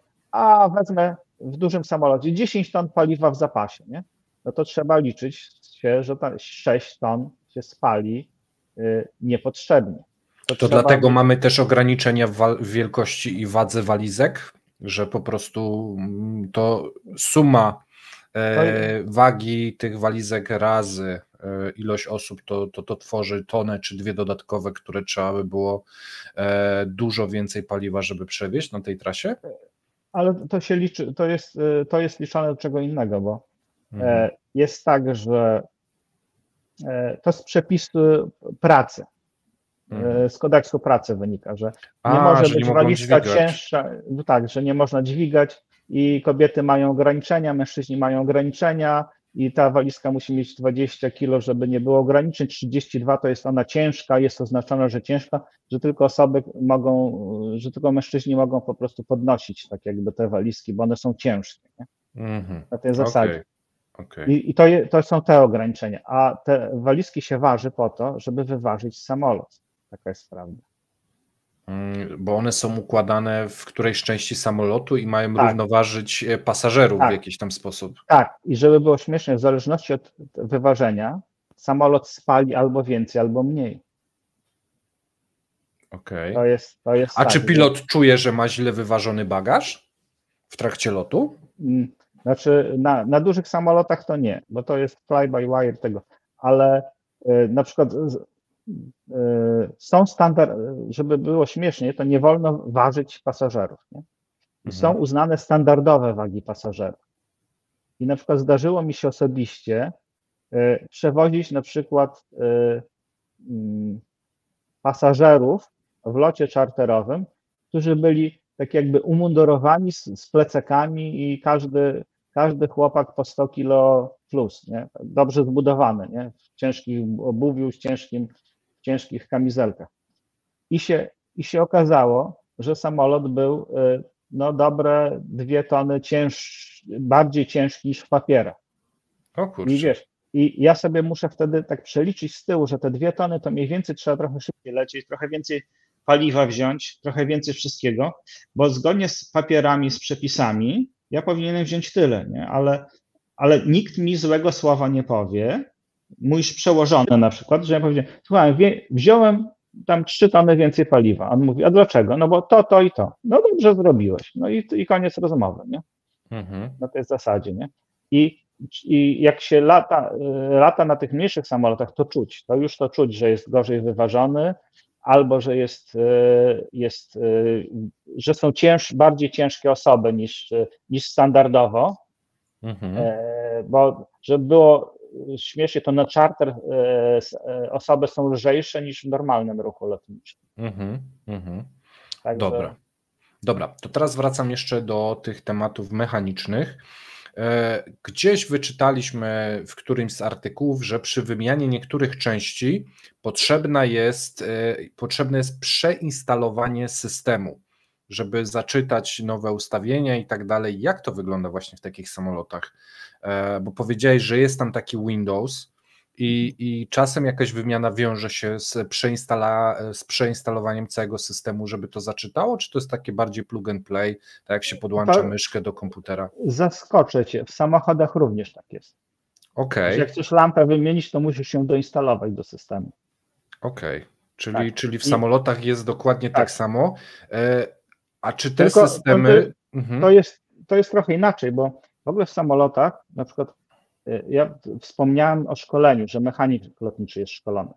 wezmę w dużym samolocie 10 ton paliwa w zapasie, nie? No to trzeba liczyć się, że 6 ton się spali niepotrzebnie. To dlatego mamy też ograniczenia w wielkości i wadze walizek, że po prostu to suma wagi tych walizek razy ilość osób to tworzy tonę czy 2 dodatkowe, które trzeba by było dużo więcej paliwa, żeby przewieźć na tej trasie? Ale to się liczy, to jest liczone do czego innego, bo jest tak, że to z przepisu pracy, z kodeksu pracy wynika, że nie może być walizka cięższa, tak, że nie można dźwigać i kobiety mają ograniczenia, mężczyźni mają ograniczenia i ta walizka musi mieć 20 kg, żeby nie było ograniczeń, 32 to jest ona ciężka, jest oznaczone, że ciężka, że tylko że tylko mężczyźni mogą po prostu podnosić tak jakby te walizki, bo one są ciężkie, nie? Na tej zasadzie. I to są te ograniczenia, a te walizki się waży po to, żeby wyważyć samolot. Taka jest prawda. Bo one są układane w którejś części samolotu i mają równoważyć pasażerów w jakiś tam sposób. Tak, i żeby było śmiesznie, w zależności od wyważenia samolot spali albo więcej, albo mniej. To jest A czy pilot czuje, że ma źle wyważony bagaż w trakcie lotu? Znaczy na dużych samolotach to nie, bo to jest fly-by-wire tego, ale na przykład są standard, żeby było śmiesznie, to nie wolno ważyć pasażerów. Nie? I są uznane standardowe wagi pasażerów. I na przykład zdarzyło mi się osobiście przewozić na przykład pasażerów w locie czarterowym, którzy byli tak jakby umundurowani z plecakami i każdy chłopak po 100 kilo plus, nie? Dobrze zbudowany, nie? W ciężkich obuwiu, w ciężkich kamizelkach. I się okazało, że samolot był no dobre 2 tony bardziej ciężki niż w papierach. O kurczę. I wiesz, i ja sobie muszę wtedy tak przeliczyć z tyłu, że te 2 tony to mniej więcej trzeba trochę szybciej lecieć, trochę więcej paliwa wziąć, trochę więcej wszystkiego, bo zgodnie z papierami, z przepisami ja powinienem wziąć tyle, nie? Ale nikt mi złego słowa nie powie, mój przełożony na przykład, że ja powiedziałem, słuchaj, wziąłem tam 3 tony więcej paliwa. On mówi, a dlaczego? No bo to i to. No dobrze zrobiłeś. No i koniec rozmowy, nie? Na tej zasadzie, nie? I jak się lata na tych mniejszych samolotach, to czuć, że jest gorzej wyważony, albo że że są bardziej ciężkie osoby niż standardowo, bo żeby było śmiesznie, to na charter osoby są lżejsze niż w normalnym ruchu lotniczym. Także... Dobra, to teraz wracam jeszcze do tych tematów mechanicznych. Gdzieś wyczytaliśmy w którymś z artykułów, że przy wymianie niektórych części potrzebne jest przeinstalowanie systemu, żeby zaczytać nowe ustawienia i tak dalej. Jak to wygląda właśnie w takich samolotach? Bo powiedziałeś, że jest tam taki Windows i czasem jakaś wymiana wiąże się z przeinstalowaniem całego systemu, żeby to zaczytało, czy to jest takie bardziej plug and play, tak jak się podłącza myszkę do komputera? Zaskoczę cię, w samochodach również tak jest. Okej. Że jak chcesz lampę wymienić, to musisz ją doinstalować do systemu. Okej, czyli w samolotach jest dokładnie tak samo. A czy te Tylko systemy... To jest trochę inaczej, bo w ogóle w samolotach, na przykład ja wspomniałem o szkoleniu, że mechanik lotniczy jest szkolony,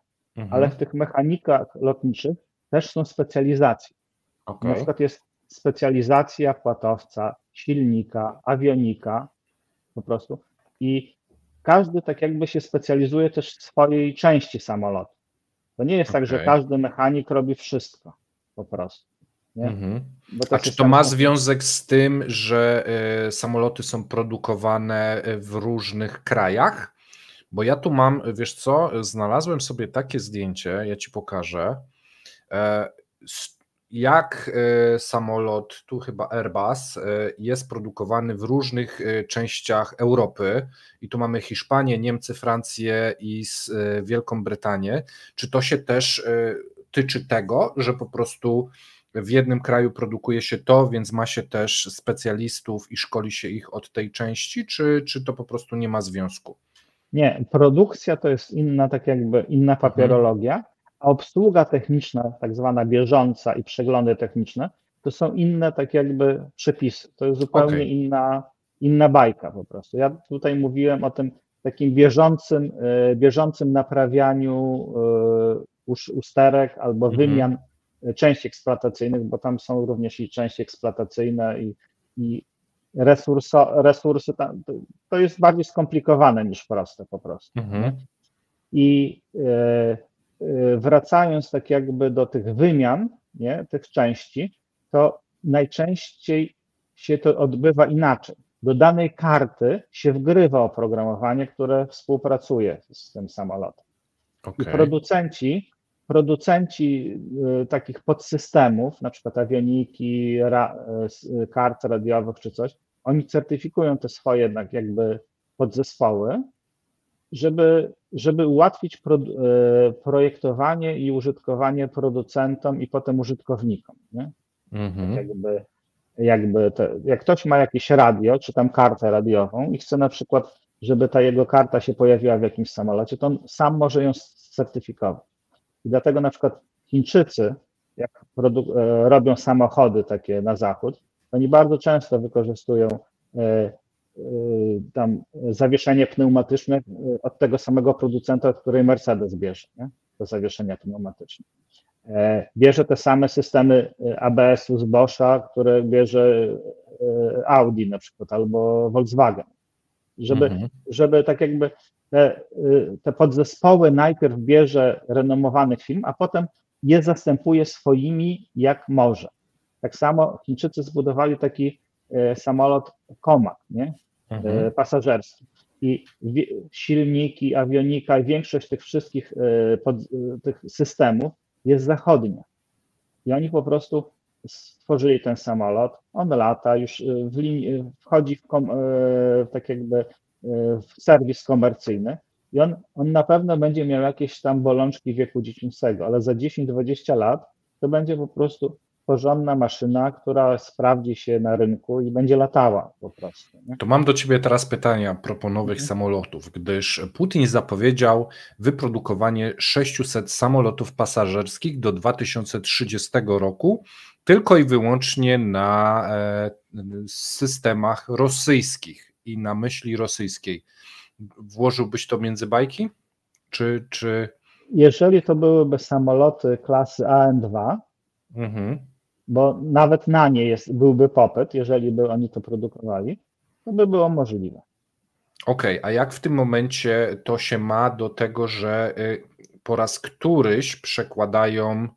ale w tych mechanikach lotniczych też są specjalizacje. Na przykład jest specjalizacja płatowca, silnika, awionika po prostu i każdy tak jakby się specjalizuje też w swojej części samolotu. To nie jest tak, że każdy mechanik robi wszystko po prostu. Nie? A czy to ma związek z tym, że samoloty są produkowane w różnych krajach? Bo ja tu mam, wiesz co, znalazłem sobie takie zdjęcie, ja ci pokażę, jak samolot, tu chyba Airbus, jest produkowany w różnych częściach Europy i tu mamy Hiszpanię, Niemcy, Francję i Wielką Brytanię. Czy to się też tyczy tego, że po prostu w jednym kraju produkuje się to, więc ma się też specjalistów i szkoli się ich od tej części, czy to po prostu nie ma związku? Nie, produkcja to jest inna, tak jakby inna papierologia, a obsługa techniczna, tak zwana bieżąca i przeglądy techniczne, to są inne tak jakby przepisy. To jest zupełnie inna bajka po prostu. Ja tutaj mówiłem o tym takim bieżącym naprawianiu usterek albo wymian części eksploatacyjnych, bo tam są również i części eksploatacyjne i resursy, to jest bardziej skomplikowane niż proste po prostu. I wracając tak jakby do tych wymian, nie, tych części, to najczęściej się to odbywa inaczej. Do danej karty się wgrywa oprogramowanie, które współpracuje z tym samolotem. I producenci takich podsystemów, na przykład awioniki, kart radiowych czy coś, oni certyfikują te swoje jakby podzespoły, żeby ułatwić projektowanie i użytkowanie producentom i potem użytkownikom. Nie? Jak ktoś ma jakieś radio, czy tam kartę radiową i chce na przykład, żeby ta jego karta się pojawiła w jakimś samolocie, to on sam może ją certyfikować. I dlatego na przykład Chińczycy, jak robią samochody takie na zachód, oni bardzo często wykorzystują tam zawieszenie pneumatyczne od tego samego producenta, od której Mercedes bierze. Nie? do zawieszenia pneumatycznego. Bierze te same systemy ABS-u z Boscha, które bierze Audi na przykład albo Volkswagen, żeby tak jakby te podzespoły najpierw bierze renomowanych firm, a potem je zastępuje swoimi jak może. Tak samo Chińczycy zbudowali taki samolot Comac, nie? Pasażerski. I silniki, awionika i większość tych wszystkich tych systemów jest zachodnia. I oni po prostu stworzyli ten samolot, on lata, już wchodzi tak jakby w serwis komercyjny i on na pewno będzie miał jakieś tam bolączki wieku dziecięcego, ale za 10-20 lat to będzie po prostu porządna maszyna, która sprawdzi się na rynku i będzie latała po prostu. Nie? To mam do Ciebie teraz pytania a propos nowych samolotów, gdyż Putin zapowiedział wyprodukowanie 600 samolotów pasażerskich do 2030 roku, tylko i wyłącznie na systemach rosyjskich i na myśli rosyjskiej. Włożyłbyś to między bajki? Czy... Jeżeli to byłyby samoloty klasy AN-2, bo nawet na nie byłby popyt, jeżeli by oni to produkowali, to by było możliwe. Okej, a jak w tym momencie to się ma do tego, że po raz któryś przekładają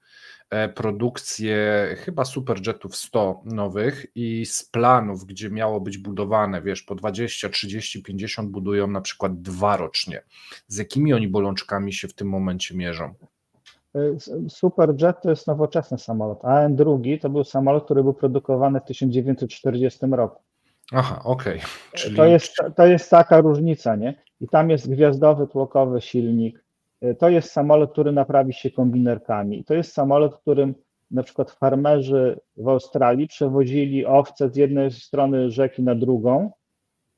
produkcję chyba Superjetów 100 nowych i z planów, gdzie miało być budowane, wiesz, po 20, 30, 50 budują na przykład 2 rocznie. Z jakimi oni bolączkami się w tym momencie mierzą? Superjet to jest nowoczesny samolot, a AN-2 to był samolot, który był produkowany w 1940 roku. Aha, okej. Czyli... To jest taka różnica, nie? I tam jest gwiazdowy tłokowy silnik. To jest samolot, który naprawi się kombinerkami. To jest samolot, którym na przykład farmerzy w Australii przewozili owce z jednej strony rzeki na drugą,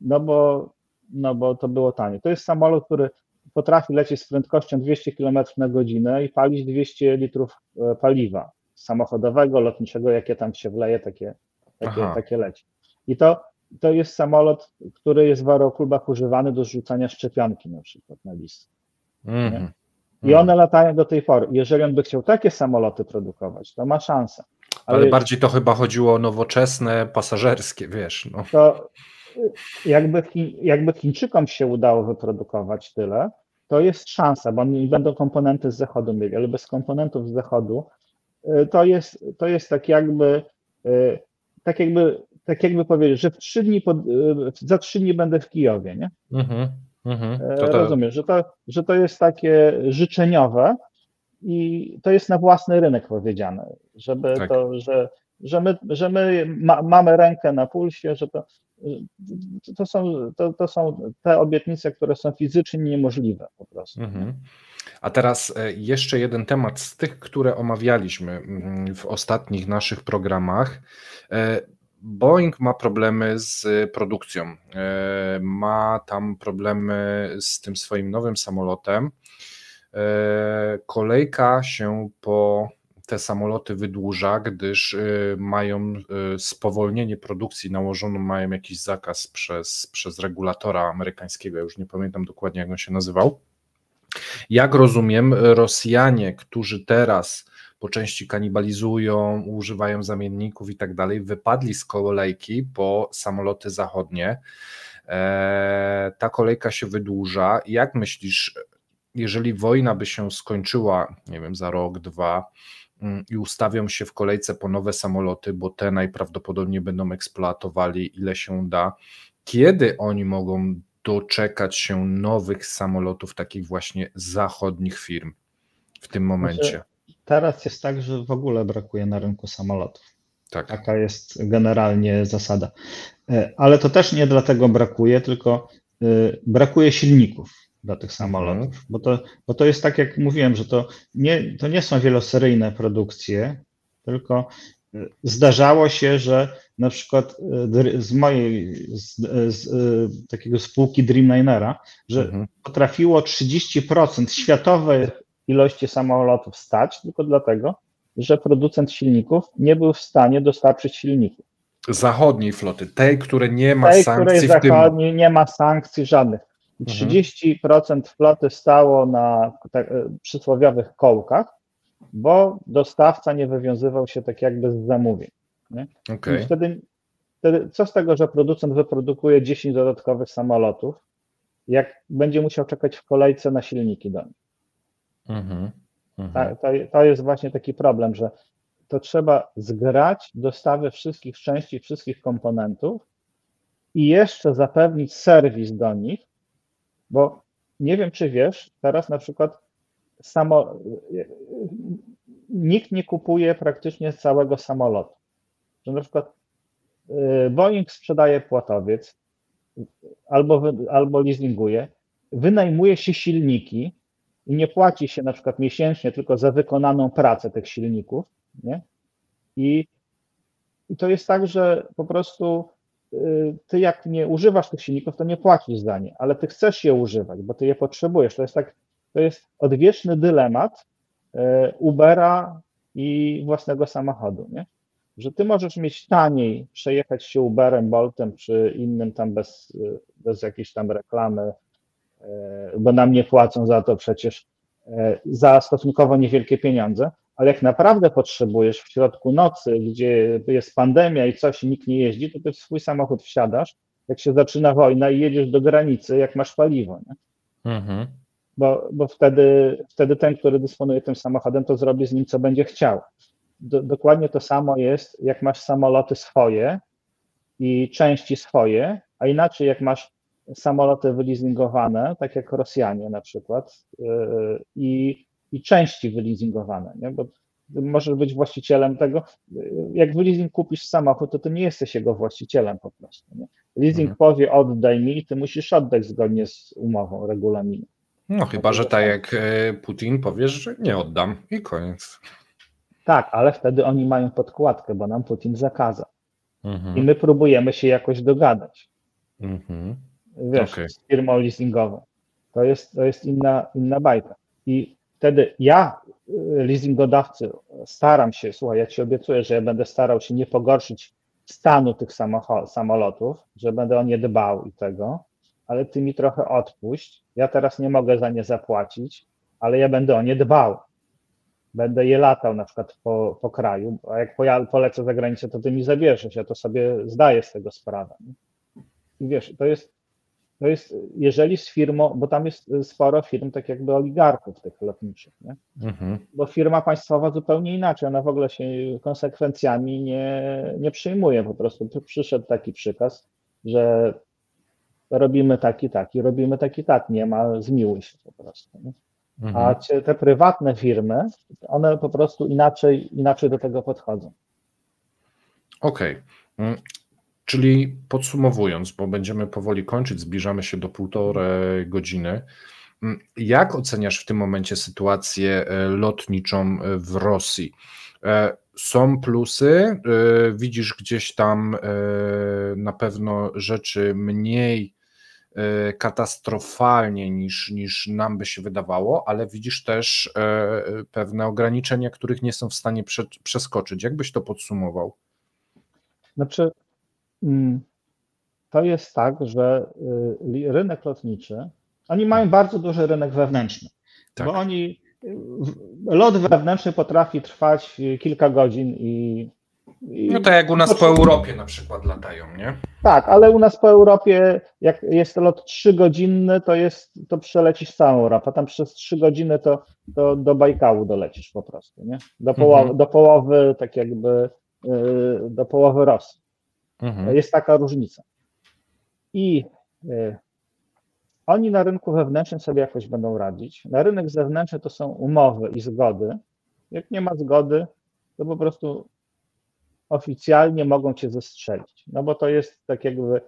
no bo to było tanie. To jest samolot, który potrafi lecieć z prędkością 200 km na godzinę i palić 200 litrów paliwa samochodowego, lotniczego, jakie tam się wleje, takie leci. I to jest samolot, który jest w aeroklubach używany do zrzucania szczepionki na przykład na listy. I one latają do tej pory. Jeżeli on by chciał takie samoloty produkować, to ma szansę. Ale bardziej to chyba chodziło o nowoczesne, pasażerskie, wiesz. No. To jakby Chińczykom się udało wyprodukować tyle, to jest szansa, bo oni będą komponenty z zachodu mieli, ale bez komponentów z zachodu to jest tak jakby powiedzieć, że za 3 dni będę w Kijowie, nie? Rozumiem, że to jest takie życzeniowe i to jest na własny rynek powiedziane, żeby tak. że my mamy rękę na pulsie, że to są te obietnice, które są fizycznie niemożliwe po prostu. A teraz jeszcze jeden temat z tych, które omawialiśmy w ostatnich naszych programach. Boeing ma problemy z produkcją, ma tam problemy z tym swoim nowym samolotem. Kolejka się po te samoloty wydłuża, gdyż mają spowolnienie produkcji nałożoną, mają jakiś zakaz przez regulatora amerykańskiego, ja już nie pamiętam dokładnie, jak on się nazywał. Jak rozumiem, Rosjanie, którzy teraz po części kanibalizują, używają zamienników i tak dalej, wypadli z kolejki po samoloty zachodnie. Ta kolejka się wydłuża. Jak myślisz, jeżeli wojna by się skończyła, nie wiem, za rok, 2 i ustawią się w kolejce po nowe samoloty, bo te najprawdopodobniej będą eksploatowali ile się da, kiedy oni mogą doczekać się nowych samolotów, takich właśnie zachodnich firm w tym momencie? Teraz jest tak, że w ogóle brakuje na rynku samolotów. Tak. Taka jest generalnie zasada. Ale to też nie dlatego brakuje, tylko brakuje silników dla tych samolotów. Bo to jest tak, jak mówiłem, że to nie są wieloseryjne produkcje, tylko zdarzało się, że na przykład z takiego spółki Dreamlinera, że potrafiło 30% światowej ilości samolotów stać tylko dlatego, że producent silników nie był w stanie dostarczyć silników. Zachodniej floty, tej, które nie ma sankcji której zachodniej nie ma sankcji żadnych. I 30% floty stało na przysłowiowych kołkach, bo dostawca nie wywiązywał się tak jakby z zamówień. Nie? Okay. I wtedy co z tego, że producent wyprodukuje 10 dodatkowych samolotów, jak będzie musiał czekać w kolejce na silniki do nich. To jest właśnie taki problem, że to trzeba zgrać dostawy wszystkich części, wszystkich komponentów i jeszcze zapewnić serwis do nich, bo nie wiem, czy wiesz, teraz na przykład nikt nie kupuje praktycznie całego samolotu. Że na przykład Boeing sprzedaje płatowiec albo leasinguje, wynajmuje się silniki i nie płaci się na przykład miesięcznie tylko za wykonaną pracę tych silników, nie? I to jest tak, że po prostu ty jak nie używasz tych silników, to nie płacisz za nie, ale ty chcesz je używać, bo ty je potrzebujesz. To jest odwieczny dylemat Ubera i własnego samochodu, nie? Że ty możesz mieć taniej, przejechać się Uberem, Boltem czy innym tam bez jakiejś tam reklamy, bo nam nie płacą za to przecież za stosunkowo niewielkie pieniądze, ale jak naprawdę potrzebujesz w środku nocy, gdzie jest pandemia i coś, nikt nie jeździ, to ty w swój samochód wsiadasz, jak się zaczyna wojna i jedziesz do granicy, jak masz paliwo, nie? Bo wtedy ten, który dysponuje tym samochodem, to zrobi z nim, co będzie chciał. Dokładnie to samo jest, jak masz samoloty swoje i części swoje, a inaczej jak masz samoloty wyleasingowane, tak jak Rosjanie na przykład, i części wyleasingowane, nie? Bo możesz być właścicielem tego. Jak wyleasing kupisz samochód, to ty nie jesteś jego właścicielem po prostu. Nie? Leasing powie oddaj mi i ty musisz oddać zgodnie z umową, regulaminem. No chyba, że tak jak Putin powiesz, że nie oddam i koniec. Tak, ale wtedy oni mają podkładkę, bo nam Putin zakazał. I my próbujemy się jakoś dogadać. Wiesz, z firmą leasingową. To jest inna bajka. I wtedy ja, leasingodawcy, staram się, słuchaj, ja ci obiecuję, że ja będę starał się nie pogorszyć stanu tych samolotów, że będę o nie dbał i tego, ale ty mi trochę odpuść. Ja teraz nie mogę za nie zapłacić, ale ja będę o nie dbał. Będę je latał na przykład po kraju, a jak polecę za granicę, to ty mi zabierzesz, ja to sobie zdaję z tego sprawę. I wiesz, to jest, jeżeli z firmą, bo tam jest sporo firm, tak jakby oligarchów tych lotniczych, nie? Bo firma państwowa zupełnie inaczej, ona w ogóle się konsekwencjami nie przejmuje, po prostu przyszedł taki przykaz, że robimy taki, robimy taki, nie ma, zmiłuj się po prostu. Nie? A te prywatne firmy, one po prostu inaczej do tego podchodzą. Okej. Czyli podsumowując, bo będziemy powoli kończyć, zbliżamy się do 1,5 godziny. Jak oceniasz w tym momencie sytuację lotniczą w Rosji? Są plusy? Widzisz gdzieś tam na pewno rzeczy mniej katastrofalnie niż nam by się wydawało, ale widzisz też pewne ograniczenia, których nie są w stanie przeskoczyć. Jak byś to podsumował? Znaczy, to jest tak, że rynek lotniczy, oni mają bardzo duży rynek wewnętrzny, tak. Bo lot wewnętrzny potrafi trwać kilka godzin i no tak jak u nas po Europie na przykład latają, nie? Tak, ale u nas po Europie, jak jest lot 3-godzinny, to przelecisz całą Europę, tam przez 3 godziny to do Bajkału dolecisz po prostu, nie? Do połowy, tak jakby do połowy Rosji. Jest taka różnica. I oni na rynku wewnętrznym sobie jakoś będą radzić. Na rynek zewnętrzny to są umowy i zgody. Jak nie ma zgody, to po prostu oficjalnie mogą cię zestrzelić. No bo to jest tak jakby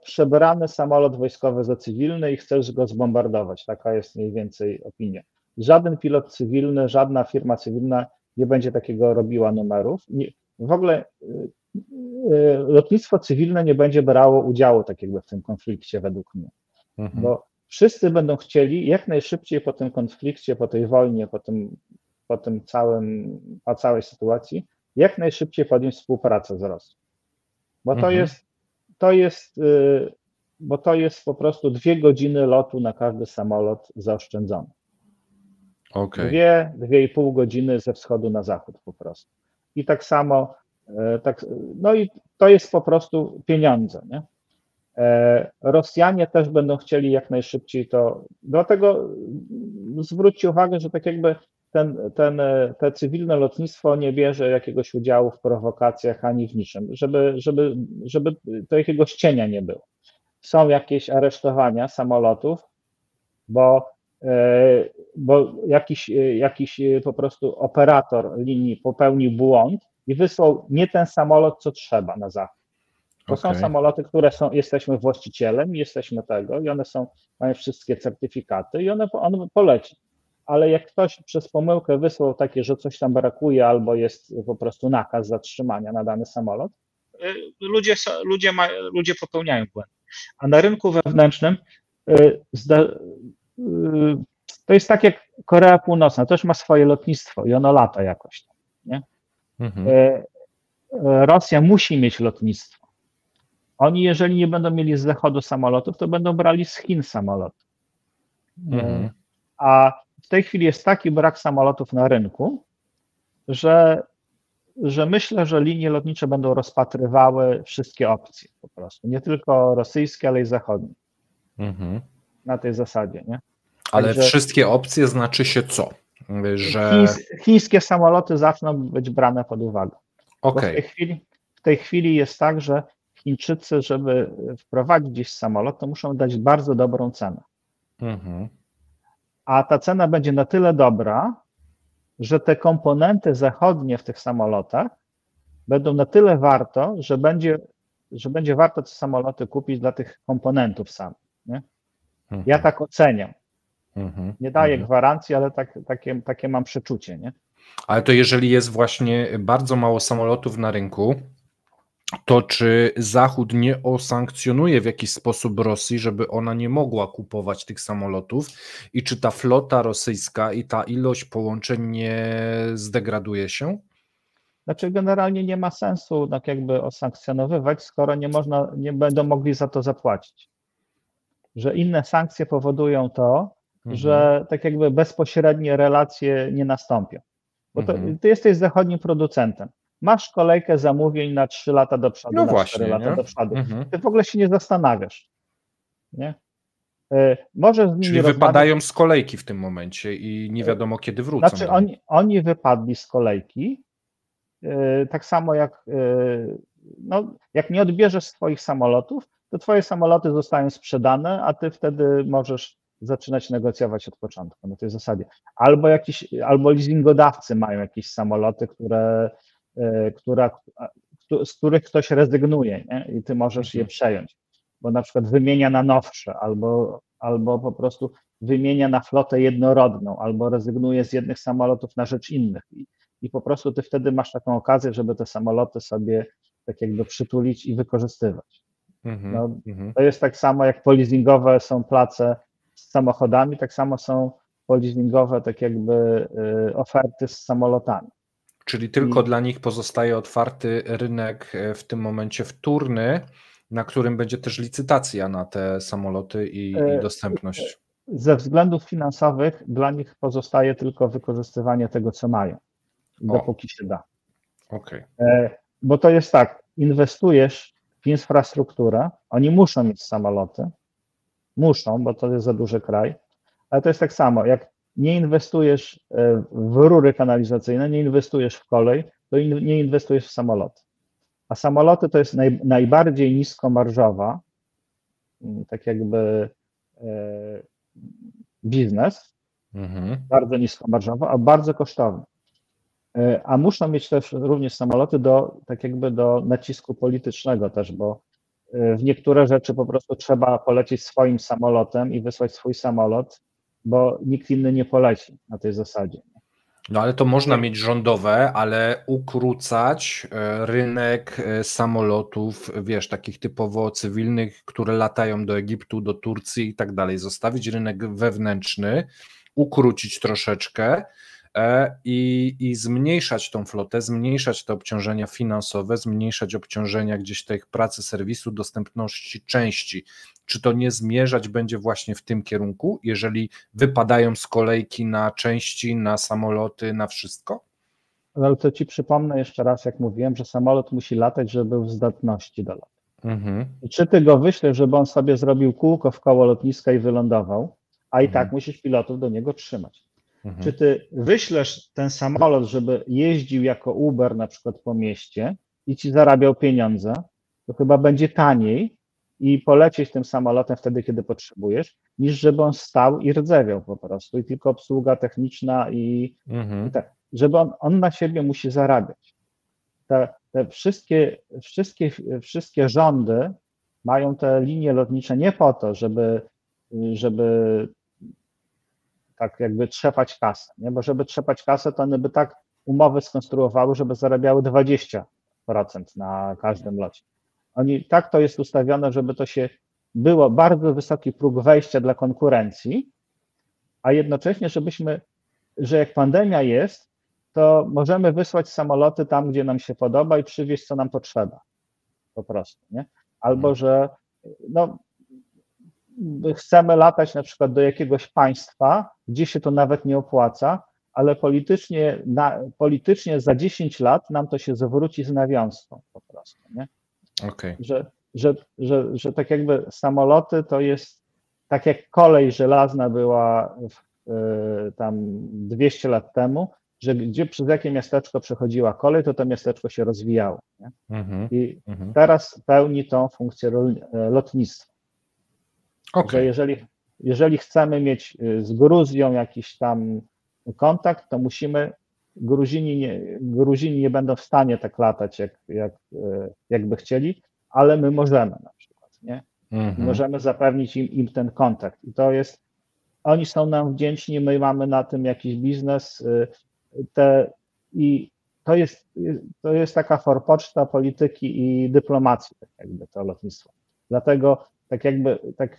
przebrany samolot wojskowy za cywilny i chcesz go zbombardować. Taka jest mniej więcej opinia. Żaden pilot cywilny, żadna firma cywilna nie będzie takiego robiła numerów. W ogóle lotnictwo cywilne nie będzie brało udziału tak jakby w tym konflikcie według mnie. Bo wszyscy będą chcieli jak najszybciej po tym konflikcie, po tej wojnie, po całej sytuacji, jak najszybciej podjąć współpracę z Rosją. Bo to jest bo to jest po prostu 2 godziny lotu na każdy samolot zaoszczędzone. Okej. 2,5 godziny ze wschodu na zachód po prostu. I tak samo, no i to jest po prostu pieniądze, nie? Rosjanie też będą chcieli jak najszybciej to, dlatego zwróćcie uwagę, że tak jakby te cywilne lotnictwo nie bierze jakiegoś udziału w prowokacjach ani w niczym, żeby to jakiegoś cienia nie było. Są jakieś aresztowania samolotów, bo jakiś po prostu operator linii popełnił błąd i wysłał nie ten samolot, co trzeba na zachód. To są samoloty, które jesteśmy właścicielem, jesteśmy tego i one mają wszystkie certyfikaty i on poleci. Ale jak ktoś przez pomyłkę wysłał takie, że coś tam brakuje albo jest po prostu nakaz zatrzymania na dany samolot, ludzie popełniają błędy. A na rynku wewnętrznym to jest tak jak Korea Północna, też ma swoje lotnictwo i ono lata jakoś tam, nie? Rosja musi mieć lotnictwo. Oni, jeżeli nie będą mieli z zachodu samolotów, to będą brali z Chin samoloty. A w tej chwili jest taki brak samolotów na rynku, że myślę, że linie lotnicze będą rozpatrywały wszystkie opcje po prostu. Nie tylko rosyjskie, ale i zachodnie. Na tej zasadzie, nie? Ale Także wszystkie opcje znaczy się co? Że chińskie samoloty zaczną być brane pod uwagę. Okej. W tej chwili jest tak, że Chińczycy, żeby wprowadzić gdzieś samolot, to muszą dać bardzo dobrą cenę. A ta cena będzie na tyle dobra, że te komponenty zachodnie w tych samolotach będą na tyle warto, że będzie warto te samoloty kupić dla tych komponentów samych. Nie? Ja tak oceniam. Nie daję gwarancji, ale takie mam przeczucie. Nie? Ale to jeżeli jest właśnie bardzo mało samolotów na rynku, to czy Zachód nie osankcjonuje w jakiś sposób Rosji, żeby ona nie mogła kupować tych samolotów i czy ta flota rosyjska i ta ilość połączeń nie zdegraduje się? Znaczy generalnie nie ma sensu tak jakby osankcjonowywać, skoro nie będą mogli za to zapłacić. Że inne sankcje powodują to, że tak jakby bezpośrednie relacje nie nastąpią. Bo ty jesteś zachodnim producentem. Masz kolejkę zamówień na 3 lata do przodu, No na właśnie, 4 lata nie? do przodu. Ty w ogóle się nie zastanawiasz. Nie? Możesz z nimi Czyli wypadają z kolejki w tym momencie i nie wiadomo kiedy wrócą. Znaczy oni wypadli z kolejki, tak samo jak nie odbierzesz swoich samolotów, to twoje samoloty zostają sprzedane, a ty wtedy możesz zaczynać negocjować od początku na tej zasadzie. Albo leasingodawcy mają jakieś samoloty, z których ktoś rezygnuje, nie? I ty możesz je przejąć, bo na przykład wymienia na nowsze, albo po prostu wymienia na flotę jednorodną, albo rezygnuje z jednych samolotów na rzecz innych. I po prostu ty wtedy masz taką okazję, żeby te samoloty sobie tak jakby przytulić i wykorzystywać. To jest tak samo jak polizingowe są place z samochodami, tak samo są polizingowe tak jakby oferty z samolotami. Czyli tylko dla nich pozostaje otwarty rynek w tym momencie wtórny, na którym będzie też licytacja na te samoloty i dostępność. Ze względów finansowych dla nich pozostaje tylko wykorzystywanie tego, co mają, dopóki się da. Bo to jest tak, inwestujesz w infrastrukturę, oni muszą mieć samoloty, bo to jest za duży kraj, ale to jest tak samo, jak nie inwestujesz w rury kanalizacyjne, nie inwestujesz w kolej, to nie inwestujesz w samoloty. A samoloty to jest najbardziej niskomarżowa, tak jakby biznes, bardzo niskomarżowy, a bardzo kosztowny. A muszą mieć też również samoloty do nacisku politycznego też, bo w niektóre rzeczy po prostu trzeba polecieć swoim samolotem i wysłać swój samolot, bo nikt inny nie poleci na tej zasadzie. No ale to można mieć rządowe, ale ukrócać rynek samolotów, wiesz, takich typowo cywilnych, które latają do Egiptu, do Turcji i tak dalej. Zostawić rynek wewnętrzny, ukrócić troszeczkę i zmniejszać tą flotę, zmniejszać te obciążenia finansowe, zmniejszać obciążenia gdzieś tej pracy serwisu, dostępności części. Czy to nie zmierzać będzie właśnie w tym kierunku, jeżeli wypadają z kolejki na części, na samoloty, na wszystko? Ale to Ci przypomnę jeszcze raz, jak mówiłem, że samolot musi latać, żeby był w zdatności do lotu. I czy Ty go wyślesz, żeby on sobie zrobił kółko w koło lotniska i wylądował, a i tak musisz pilotów do niego trzymać. Czy Ty wyślesz ten samolot, żeby jeździł jako Uber na przykład po mieście i Ci zarabiał pieniądze, to chyba będzie taniej i polecieć tym samolotem wtedy, kiedy potrzebujesz, niż żeby on stał i rdzewiał po prostu i tylko obsługa techniczna i tak, żeby on na siebie musi zarabiać. Te wszystkie rządy mają te linie lotnicze nie po to, żeby tak jakby trzepać kasę, nie? Bo żeby trzepać kasę, to one by tak umowy skonstruowały, żeby zarabiały 20% na każdym locie. Tak to jest ustawione, żeby to się było bardzo wysoki próg wejścia dla konkurencji, a jednocześnie, że jak pandemia jest, to możemy wysłać samoloty tam, gdzie nam się podoba i przywieźć, co nam potrzeba. Po prostu, nie? Albo, że chcemy latać na przykład do jakiegoś państwa, gdzie się to nawet nie opłaca, ale politycznie za 10 lat nam to się zwróci z nawiązką po prostu, nie? Okay. Że tak jakby samoloty to jest tak jak kolej żelazna była tam 200 lat temu, że gdzie przez jakie miasteczko przechodziła kolej, to miasteczko się rozwijało. Nie? I teraz pełni tą funkcję lotnictwa. Okay. Że jeżeli chcemy mieć z Gruzją jakiś tam kontakt, to Gruzini nie będą w stanie tak latać, jakby chcieli, ale my możemy na przykład, nie? Możemy zapewnić im ten kontakt. I oni są nam wdzięczni, my mamy na tym jakiś biznes. I to jest taka forpoczta polityki i dyplomacji, tak jakby to lotnictwo.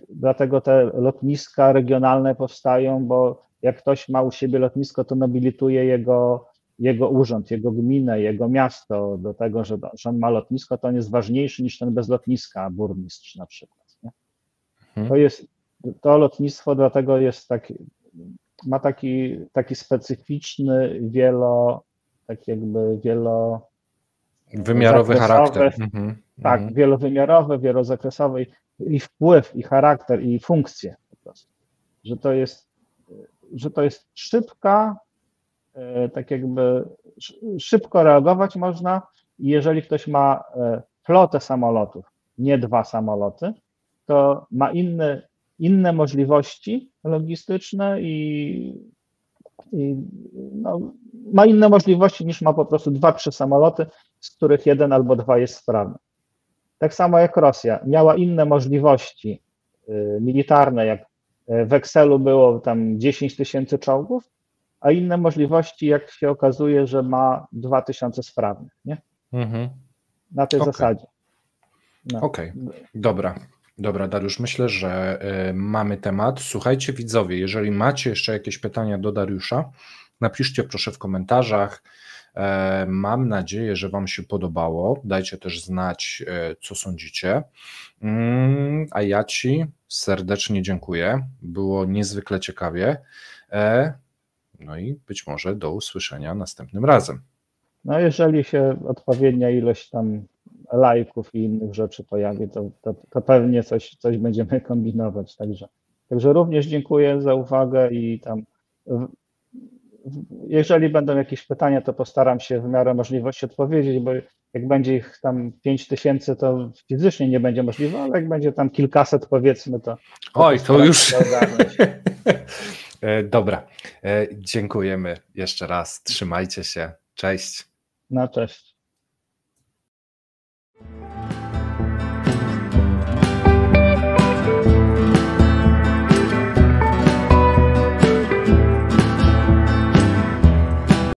Dlatego te lotniska regionalne powstają, bo jak ktoś ma u siebie lotnisko, to nobilituje jego urząd, jego gminę, jego miasto do tego, że on ma lotnisko, to on jest ważniejszy niż ten bez lotniska, burmistrz na przykład. Nie? To lotnictwo dlatego jest ma taki specyficzny, wymiarowy charakter. Tak, wielowymiarowy, wielozakresowy i wpływ, i charakter, i funkcje po prostu. Że to jest szybko reagować można i jeżeli ktoś ma flotę samolotów, nie 2 samoloty, to ma inne możliwości logistyczne i ma inne możliwości niż ma po prostu 2-3 samoloty, z których 1 albo 2 jest sprawny. Tak samo jak Rosja miała inne możliwości militarne, jak w Excelu było tam 10 000 czołgów, a inne możliwości, jak się okazuje, że ma 2000 sprawnych, nie? Na tej zasadzie. Okej. Dobra, Dariusz, myślę, że mamy temat. Słuchajcie, widzowie, jeżeli macie jeszcze jakieś pytania do Dariusza, napiszcie proszę w komentarzach. Mam nadzieję, że Wam się podobało. Dajcie też znać, co sądzicie. A ja Ci serdecznie dziękuję. Było niezwykle ciekawie. No i być może do usłyszenia następnym razem. No jeżeli się odpowiednia ilość tam lajków i innych rzeczy pojawi, to pewnie coś będziemy kombinować. Także również dziękuję za uwagę i tam jeżeli będą jakieś pytania, to postaram się w miarę możliwości odpowiedzieć, bo jak będzie ich tam 5000, to fizycznie nie będzie możliwe, ale jak będzie tam kilkaset powiedzmy, to to już... Dobra, dziękujemy jeszcze raz, trzymajcie się, cześć. No cześć.